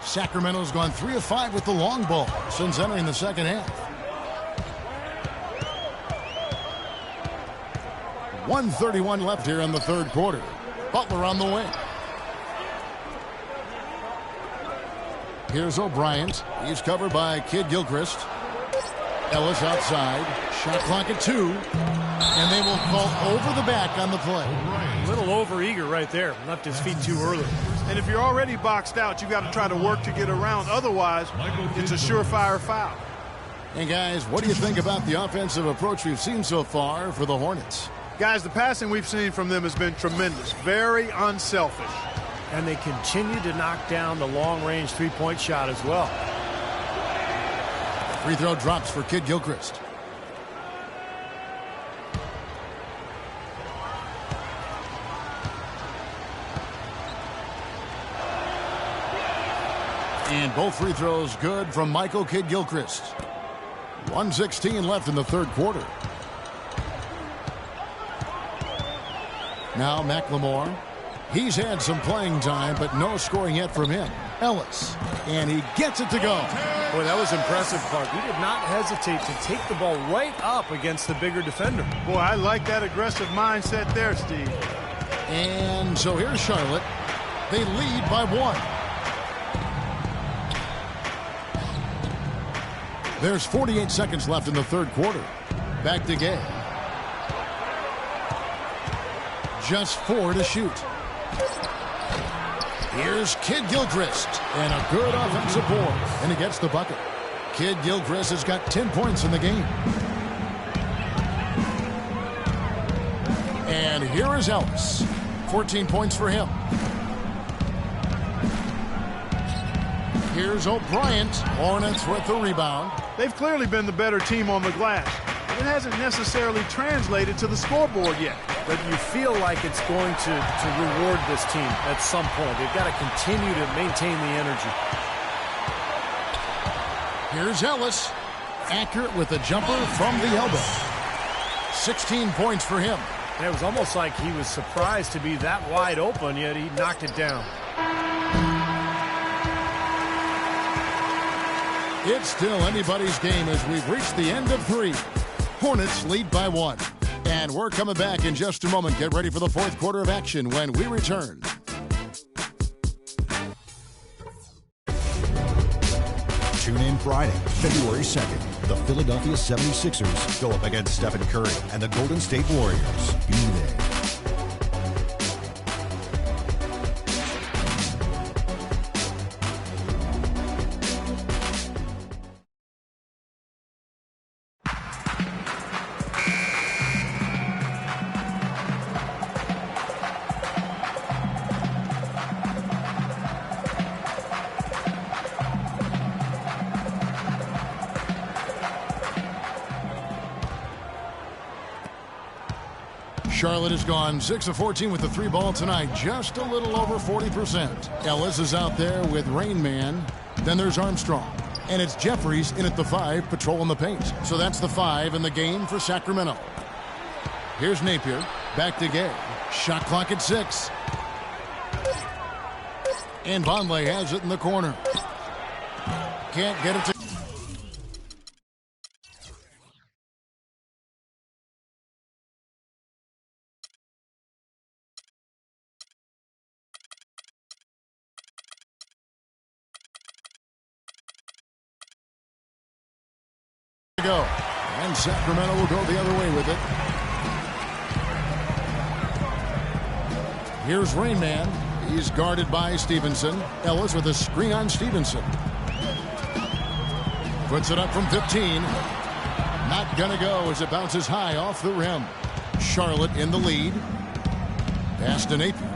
Sacramento's gone 3 of 5 with the long ball since entering the second half. 1:31 left here in the third quarter. Butler on the wing. Here's O'Brien. He's covered by Kid Gilchrist. Ellis outside. Shot clock at 2. And they will call over the back on the play. A little over-eager right there. Left his feet too early. And if you're already boxed out, you got to try to work to get around. Otherwise, it's a surefire foul. And guys, what do you think about the offensive approach we've seen so far for the Hornets? Guys, the passing we've seen from them has been tremendous. Very unselfish. And they continue to knock down the long-range three-point shot as well. Free throw drops for Kid Gilchrist. And both free throws good from Michael Kid Gilchrist. 1:16 left in the third quarter. Now McLemore. He's had some playing time, but no scoring yet from him. Ellis. And he gets it to go. Boy, that was impressive, Clark. He did not hesitate to take the ball right up against the bigger defender. Boy, I like that aggressive mindset there, Steve. And so here's Charlotte. They lead by 1. There's 48 seconds left in the third quarter. Back to Gay. Just 4 to shoot. Here's Kid Gilchrist, and a good offensive board, and he gets the bucket. Kid Gilchrist has got 10 points in the game. And here is Ellis. 14 points for him. Here's O'Brien. Hornets with the rebound. They've clearly been the better team on the glass. It hasn't necessarily translated to the scoreboard yet. But you feel like it's going to reward this team at some point. They've got to continue to maintain the energy. Here's Ellis. Accurate with a jumper from the elbow. 16 points for him. And it was almost like he was surprised to be that wide open, yet he knocked it down. It's still anybody's game as we've reached the end of 3. Hornets lead by 1. And we're coming back in just a moment. Get ready for the fourth quarter of action when we return. Tune in Friday, February 2nd. The Philadelphia 76ers go up against Stephen Curry and the Golden State Warriors. Be there. Charlotte has gone 6 of 14 with the 3 ball tonight, just a little over 40%. Ellis is out there with Rain Man. Then there's Armstrong. And it's Jeffries in at the 5, patrolling the paint. So that's the 5 in the game for Sacramento. Here's Napier. Back to Gay. Shot clock at 6. And Vonleh has it in the corner. Can't get it to... go. And Sacramento will go the other way with it. Here's Rain Man. He's guarded by Stevenson. Ellis with a screen on Stevenson. Puts it up from 15. Not gonna go as it bounces high off the rim. Charlotte in the lead. Pass to Napier.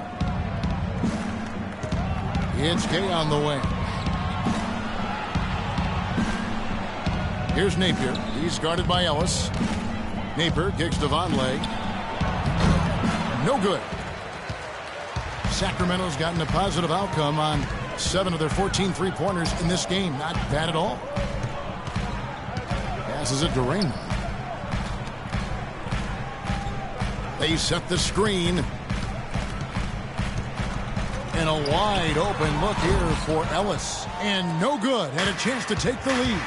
It's Gay on the way. Here's Napier. He's guarded by Ellis. Napier kicks to Vonleh. No good. Sacramento's gotten a positive outcome on 7 of their 14 three-pointers in this game. Not bad at all. Passes it to Raymond. They set the screen. And a wide open look here for Ellis. And no good. Had a chance to take the lead.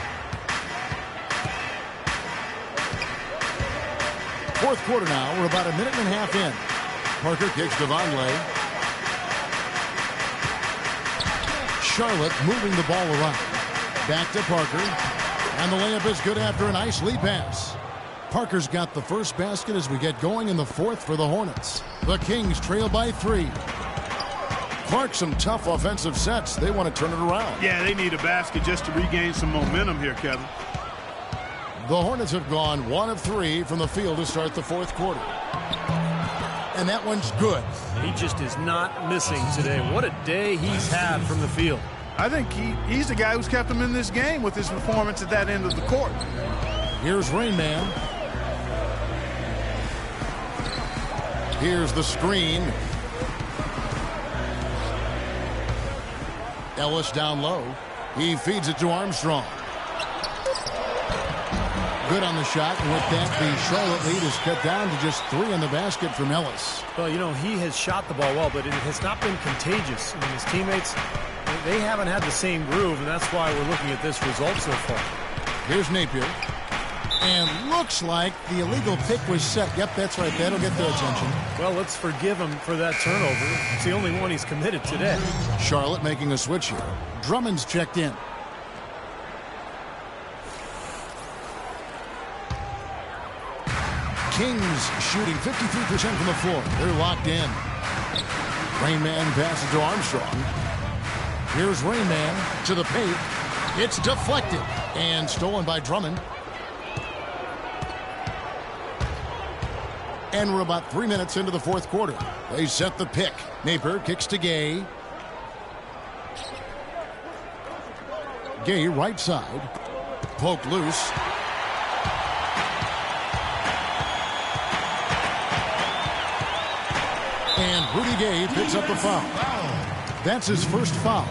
Fourth quarter now. We're about a minute and a half in. Parker kicks to Vonleh. Charlotte moving the ball around. Back to Parker. And the layup is good after a nice lead pass. Parker's got the first basket as we get going in the fourth for the Hornets. The Kings trail by 3. Clark, some tough offensive sets. They want to turn it around. Yeah, they need a basket just to regain some momentum here, Kevin. The Hornets have gone 1 of 3 from the field to start the fourth quarter. And that one's good. He just is not missing today. What a day he's had from the field. I think he's the guy who's kept him in this game with his performance at that end of the court. Here's Rain Man. Here's the screen. Ellis down low. He feeds it to Armstrong. Good on the shot, and with that, the Charlotte lead is cut down to just 3 in the basket from Ellis. Well, you know, he has shot the ball well, but it has not been contagious. I mean, his teammates, they haven't had the same groove, and that's why we're looking at this result so far. Here's Napier. And looks like the illegal pick was set. Yep, that's right. That'll get their attention. Well, let's forgive him for that turnover. It's the only one he's committed today. Charlotte making a switch here. Drummond's checked in. Kings shooting 53% from the floor. They're locked in. Rainman passes to Armstrong. Here's Rainman to the paint. It's deflected and stolen by Drummond. And we're about 3 minutes into the fourth quarter. They set the pick. Napier kicks to Gay. Gay right side. Poked loose. And Rudy Gay picks up the foul. That's his first foul.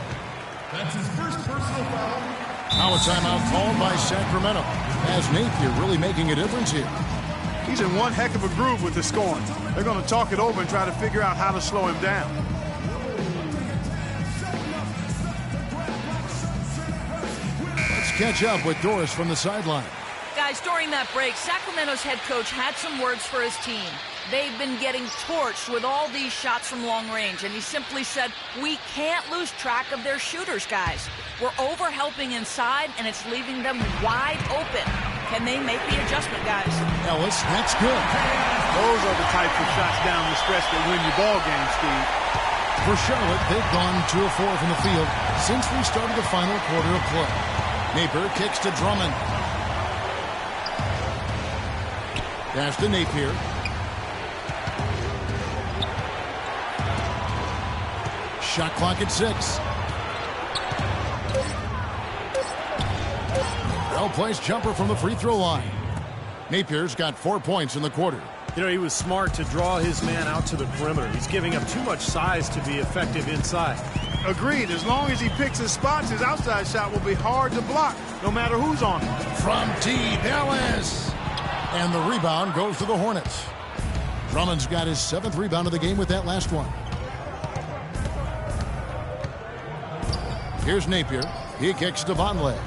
That's his first personal foul. Now a timeout called by Sacramento, as Napier really making a difference here. He's in one heck of a groove with the scoring. They're going to talk it over and try to figure out how to slow him down. Let's catch up with Doris from the sideline. Guys, during that break, Sacramento's head coach had some words for his team. They've been getting torched with all these shots from long range, and he simply said, we can't lose track of their shooters, guys. We're over-helping inside, and it's leaving them wide open. Can they make the adjustment, guys? Ellis, that's good. Those are the types of shots down the stretch that win your ball game, Steve. For Charlotte, they've gone 2 of 4 from the field since we started the final quarter of play. Napier kicks to Drummond. Pass to Napier. Shot clock at 6. Well-placed jumper from the free throw line. Napier's got 4 points in the quarter. You know, he was smart to draw his man out to the perimeter. He's giving up too much size to be effective inside. Agreed. As long as he picks his spots, his outside shot will be hard to block, no matter who's on him. From T. Dallas. And the rebound goes to the Hornets. Drummond's got his 7th rebound of the game with that last one. Here's Napier. He kicks to Vonleh.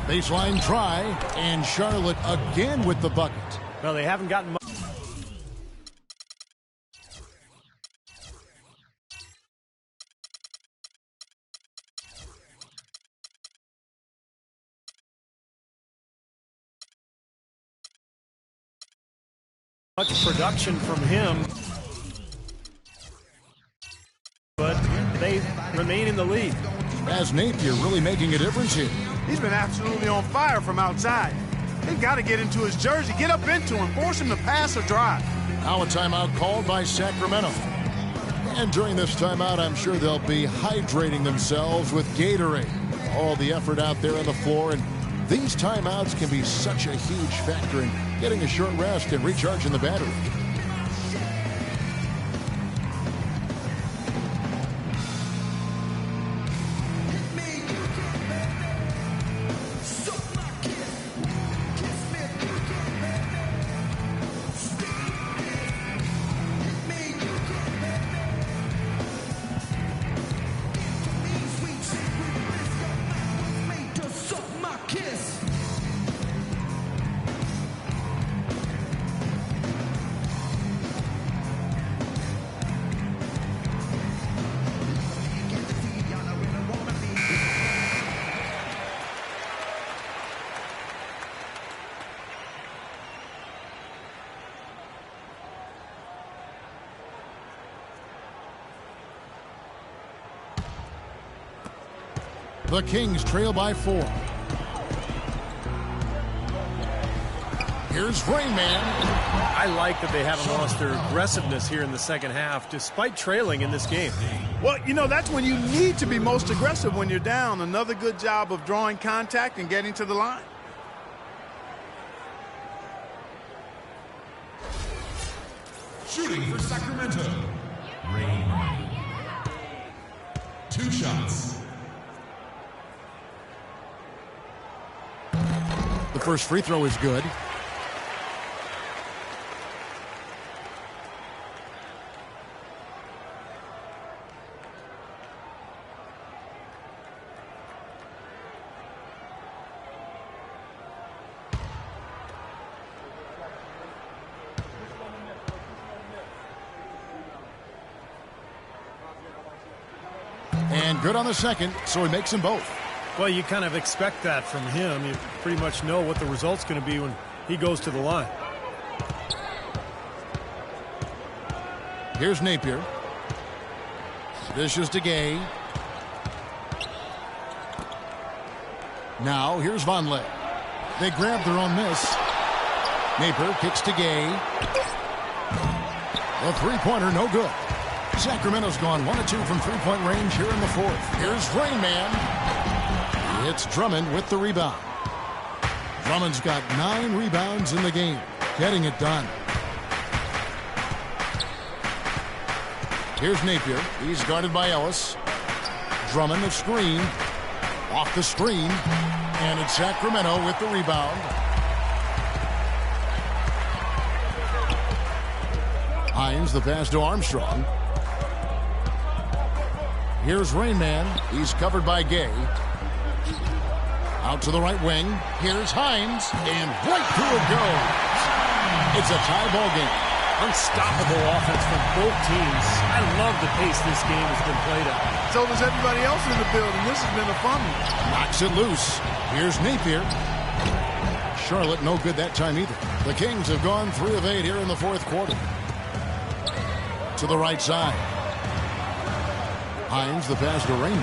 Baseline try, and Charlotte again with the bucket. Well, they haven't gotten much. Much production from him, but they remain in the lead. As Napier really making a difference here. He's been absolutely on fire from outside. They've got to get into his jersey, get up into him, force him to pass or drive. Now a timeout called by Sacramento. And during this timeout, I'm sure they'll be hydrating themselves with Gatorade. All the effort out there on the floor, and these timeouts can be such a huge factor in getting a short rest and recharging the battery. The Kings trail by 4. Here's Rainman. I like that they haven't lost their aggressiveness here in the second half, despite trailing in this game. Well, you know, that's when you need to be most aggressive when you're down. Another good job of drawing contact and getting to the line. Shooting for Sacramento. Rain. 2 shots. The first free throw is good. And good on the second, so he makes them both. Well, you kind of expect that from him. You pretty much know what the result's going to be when he goes to the line. Here's Napier. Dishes to Gay. Now here's Vonleh. They grab their own miss. Napier kicks to Gay. The three-pointer no good. Sacramento's gone 1 of 2 from three-point range here in the fourth. Here's Rain Man. It's Drummond with the rebound. Drummond's got 9 rebounds in the game, getting it done. Here's Napier. He's guarded by Ellis. Drummond the screen. Off the screen. And it's Sacramento with the rebound. Hines the pass to Armstrong. Here's Rain Man. He's covered by Gay. Out to the right wing. Here's Hines. And right through it goes. It's a tie ball game. Unstoppable offense from both teams. I love the pace this game has been played at. So does everybody else in the building. This has been a fun one. Knocks it loose. Here's Napier. Charlotte no good that time either. The Kings have gone 3 of 8 here in the fourth quarter. To the right side. Hines the pass to Raymond.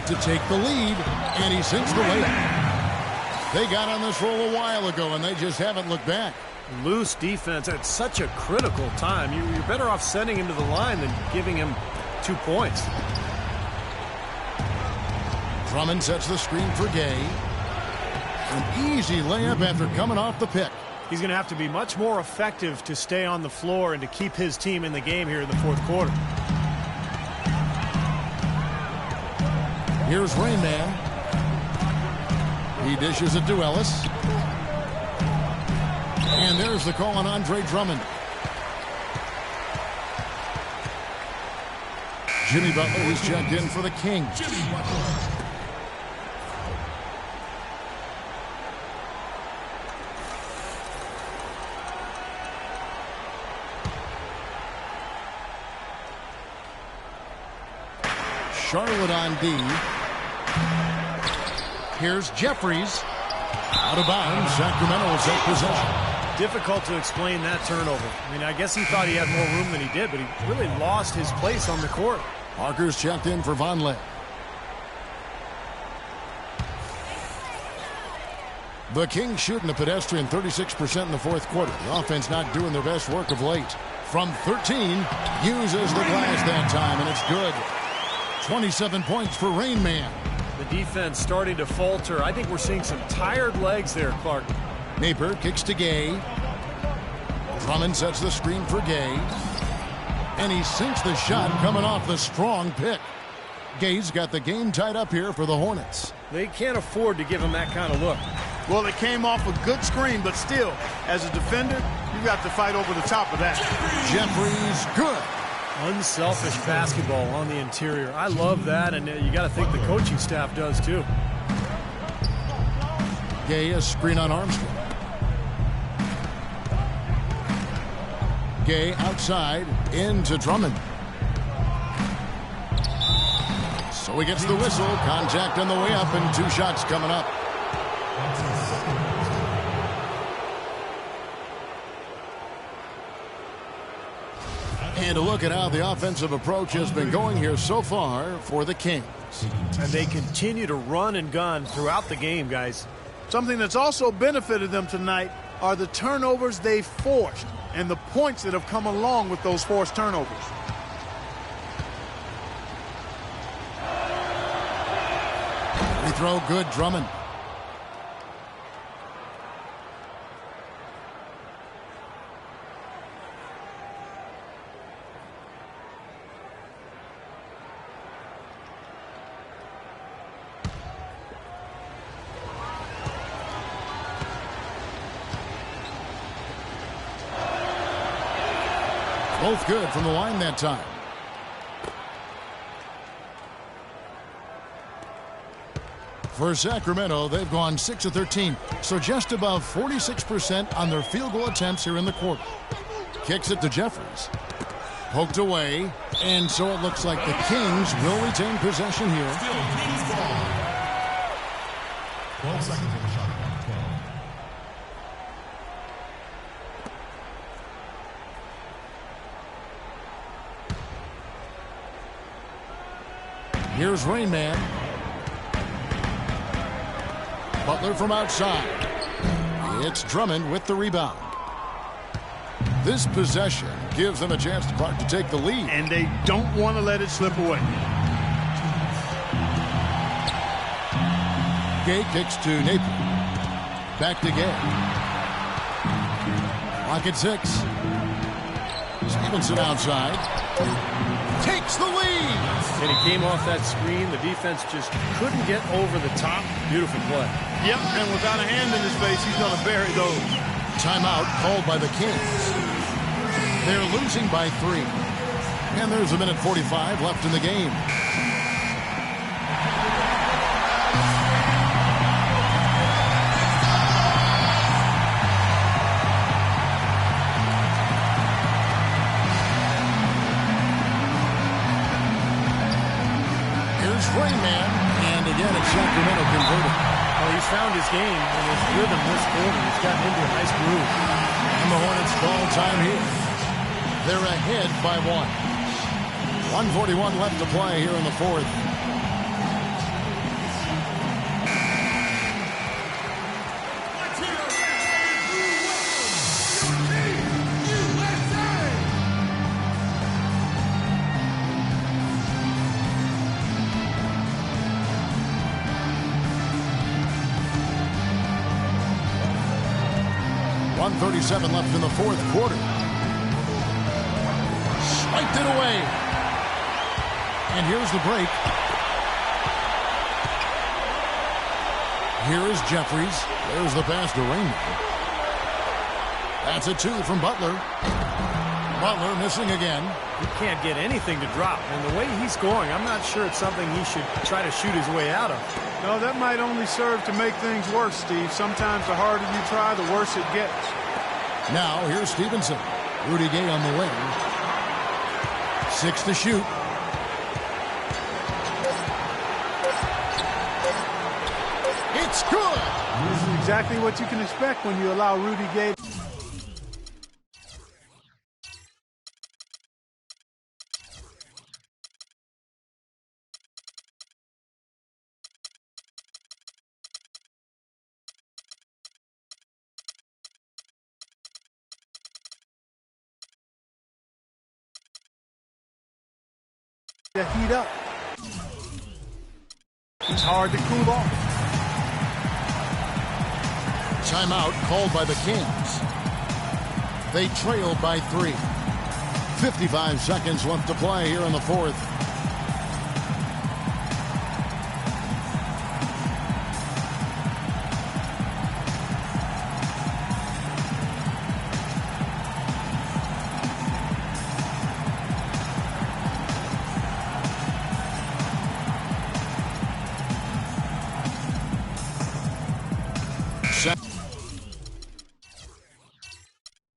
To take the lead. And he sinks the layup. They got on this roll a while ago, and they just haven't looked back. Loose defense at such a critical time. You're better off sending him to the line than giving him 2 points. Drummond sets the screen for Gay. An easy layup after coming off the pick. He's going to have to be much more effective to stay on the floor and to keep his team in the game here in the fourth quarter. Here's Rain Man. He dishes it to Ellis. And there's the call on Andre Drummond. Jimmy Butler is checked in for the Kings. Charlotte on D. Here's Jeffries. Out of bounds. Sacramento will take possession. Difficult to explain that turnover. I mean, I guess he thought he had more room than he did, but he really lost his place on the court. Parker's checked in for Vonleh. The Kings shooting a pedestrian 36% in the fourth quarter. The offense not doing their best work of late. From 13, uses the glass that time, and it's good. 27 points for Rain Man. The defense starting to falter. I think we're seeing some tired legs there, Clark. Napier kicks to Gay. Drummond sets the screen for Gay. And he sinks the shot coming off the strong pick. Gay's got the game tied up here for the Hornets. They can't afford to give him that kind of look. Well, it came off a good screen, but still, as a defender, you got to fight over the top of that. Jeffries, good. Unselfish basketball on the interior. I love that, and you got to think the coaching staff does too. Gay, a screen on Armstrong. Gay outside, into Drummond. So he gets the whistle. Contact on the way up, and 2 shots coming up. And a look at how the offensive approach has been going here so far for the Kings. And they continue to run and gun throughout the game, guys. Something that's also benefited them tonight are the turnovers they've forced and the points that have come along with those forced turnovers. Free throw good, Drummond. Both good from the line that time. For Sacramento, they've gone 6 of 13, so just above 46% on their field goal attempts here in the quarter. Kicks it to Jeffries. Poked away, and so it looks like the Kings will retain possession here. Still Kings ball. 12 seconds on the shot clock. 12. Here's Rain Man. Butler from outside. It's Drummond with the rebound. This possession gives them a chance to take the lead. And they don't want to let it slip away. Gay kicks to Napier. Back to Gay. Lock at 6. Stevenson outside. Takes the lead. And he came off that screen. The defense just couldn't get over the top. Beautiful play. Yep, and without a hand in his face, he's going to bury those. Timeout called by the Kings. They're losing by 3. And there's a minute 45 left in the game. Here's Rain Man. And again, it's Sacramento converted. Well, he's found his game and his rhythm this quarter. He's gotten into a nice groove. And the Hornets call time here. They're ahead by 1. 1:41 left to play here in the fourth. .37 left in the fourth quarter. Swiped it away. And here's the break. Here is Jeffries. There's the pass to Raymond. That's a 2 from Butler. Butler missing again. He can't get anything to drop. And the way he's scoring, I'm not sure it's something he should try to shoot his way out of. No, that might only serve to make things worse, Steve. Sometimes the harder you try, the worse it gets. Now, here's Stevenson. Rudy Gay on the wing. 6 to shoot. It's good. This is exactly what you can expect when you allow Rudy Gay. To heat up. It's hard to cool off. Timeout called by the Kings. They trail by 3. 55 seconds left to play here in the fourth.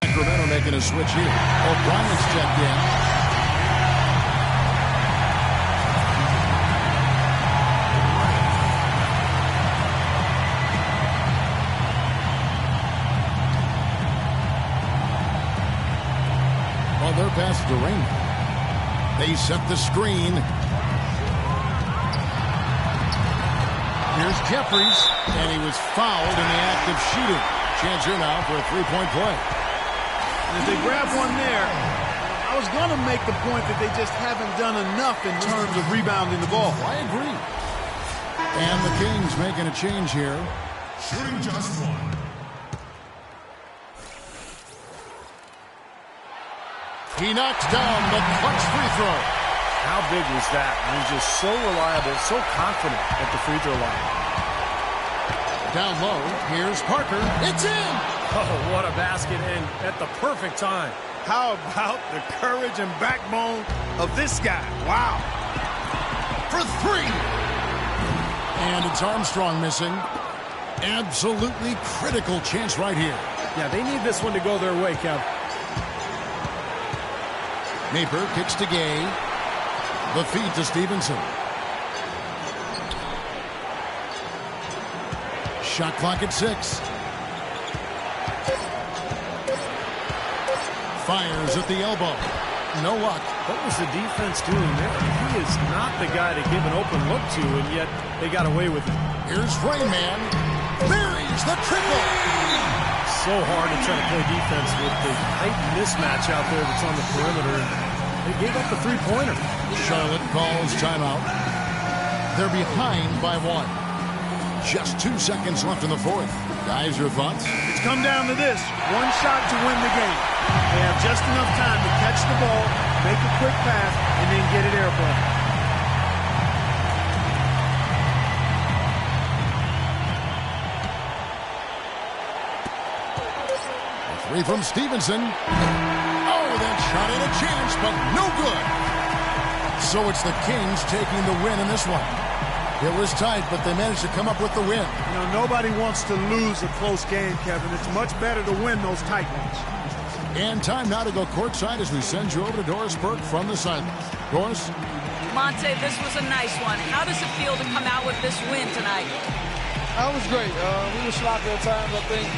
Sacramento making a switch here. O'Brien's checked in. Well, they're past the ring. They set the screen. Here's Jeffries, and he was fouled in the act of shooting. Chance here now for a three-point play. And if they grab one there, I was going to make the point that they just haven't done enough in terms of rebounding the ball. I agree. And the Kings making a change here. Shooting just 1. He knocks down the clutch free throw. How big was that? He's just so reliable, so confident at the free throw line. Down low, here's Parker. It's in! Oh, what a basket, and at the perfect time. How about the courage and backbone of this guy? Wow. For 3! And it's Armstrong missing. Absolutely critical chance right here. Yeah, they need this one to go their way, Kev. Napier kicks to Gay. The feed to Stevenson. Shot clock at 6. Fires at the elbow. No luck. What was the defense doing there? He is not the guy to give an open look to, and yet they got away with it. Here's Rain Man. Buries the triple. So hard to try to play defense with the tight mismatch out there that's on the perimeter. They gave up the three-pointer. Charlotte calls timeout. They're behind by 1. Just 2 seconds left in the fourth. Guys, your thoughts? It's come down to this. One shot to win the game. They have just enough time to catch the ball, make a quick pass, and then get it airborne. Three from Stevenson. Oh, that shot had a chance, but no good. So it's the Kings taking the win in this one. It was tight, but they managed to come up with the win. You know, nobody wants to lose a close game, Kevin. It's much better to win those tight ones. And time now to go courtside as we send you over to Doris Burke from the sideline. Doris? Monte, this was a nice one. How does it feel to come out with this win tonight? That was great. We were sloppy at times, I think.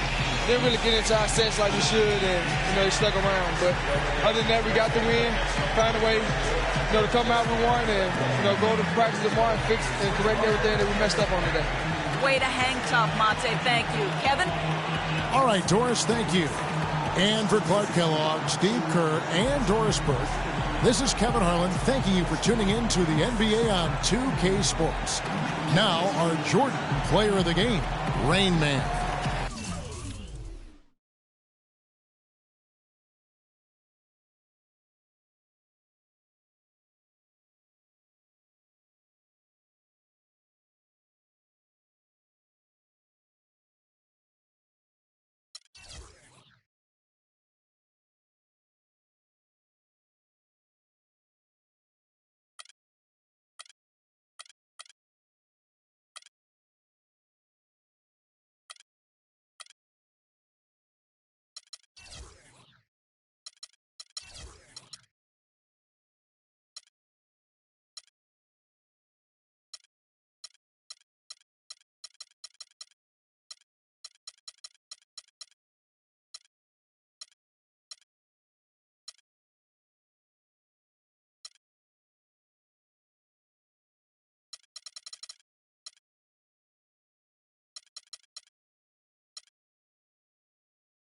Didn't really get into our sets like we should, and, they stuck around. But other than that, we got the win, find a way, to come out with one and, go to practice tomorrow and fix and correct everything that we messed up on today. Way to hang tough, Monte. Thank you. Kevin? All right, Doris, thank you. And for Clark Kellogg, Steve Kerr, and Doris Burke, this is Kevin Harlan thanking you for tuning in to the NBA on 2K Sports. Now, our Jordan player of the game, Rain Man.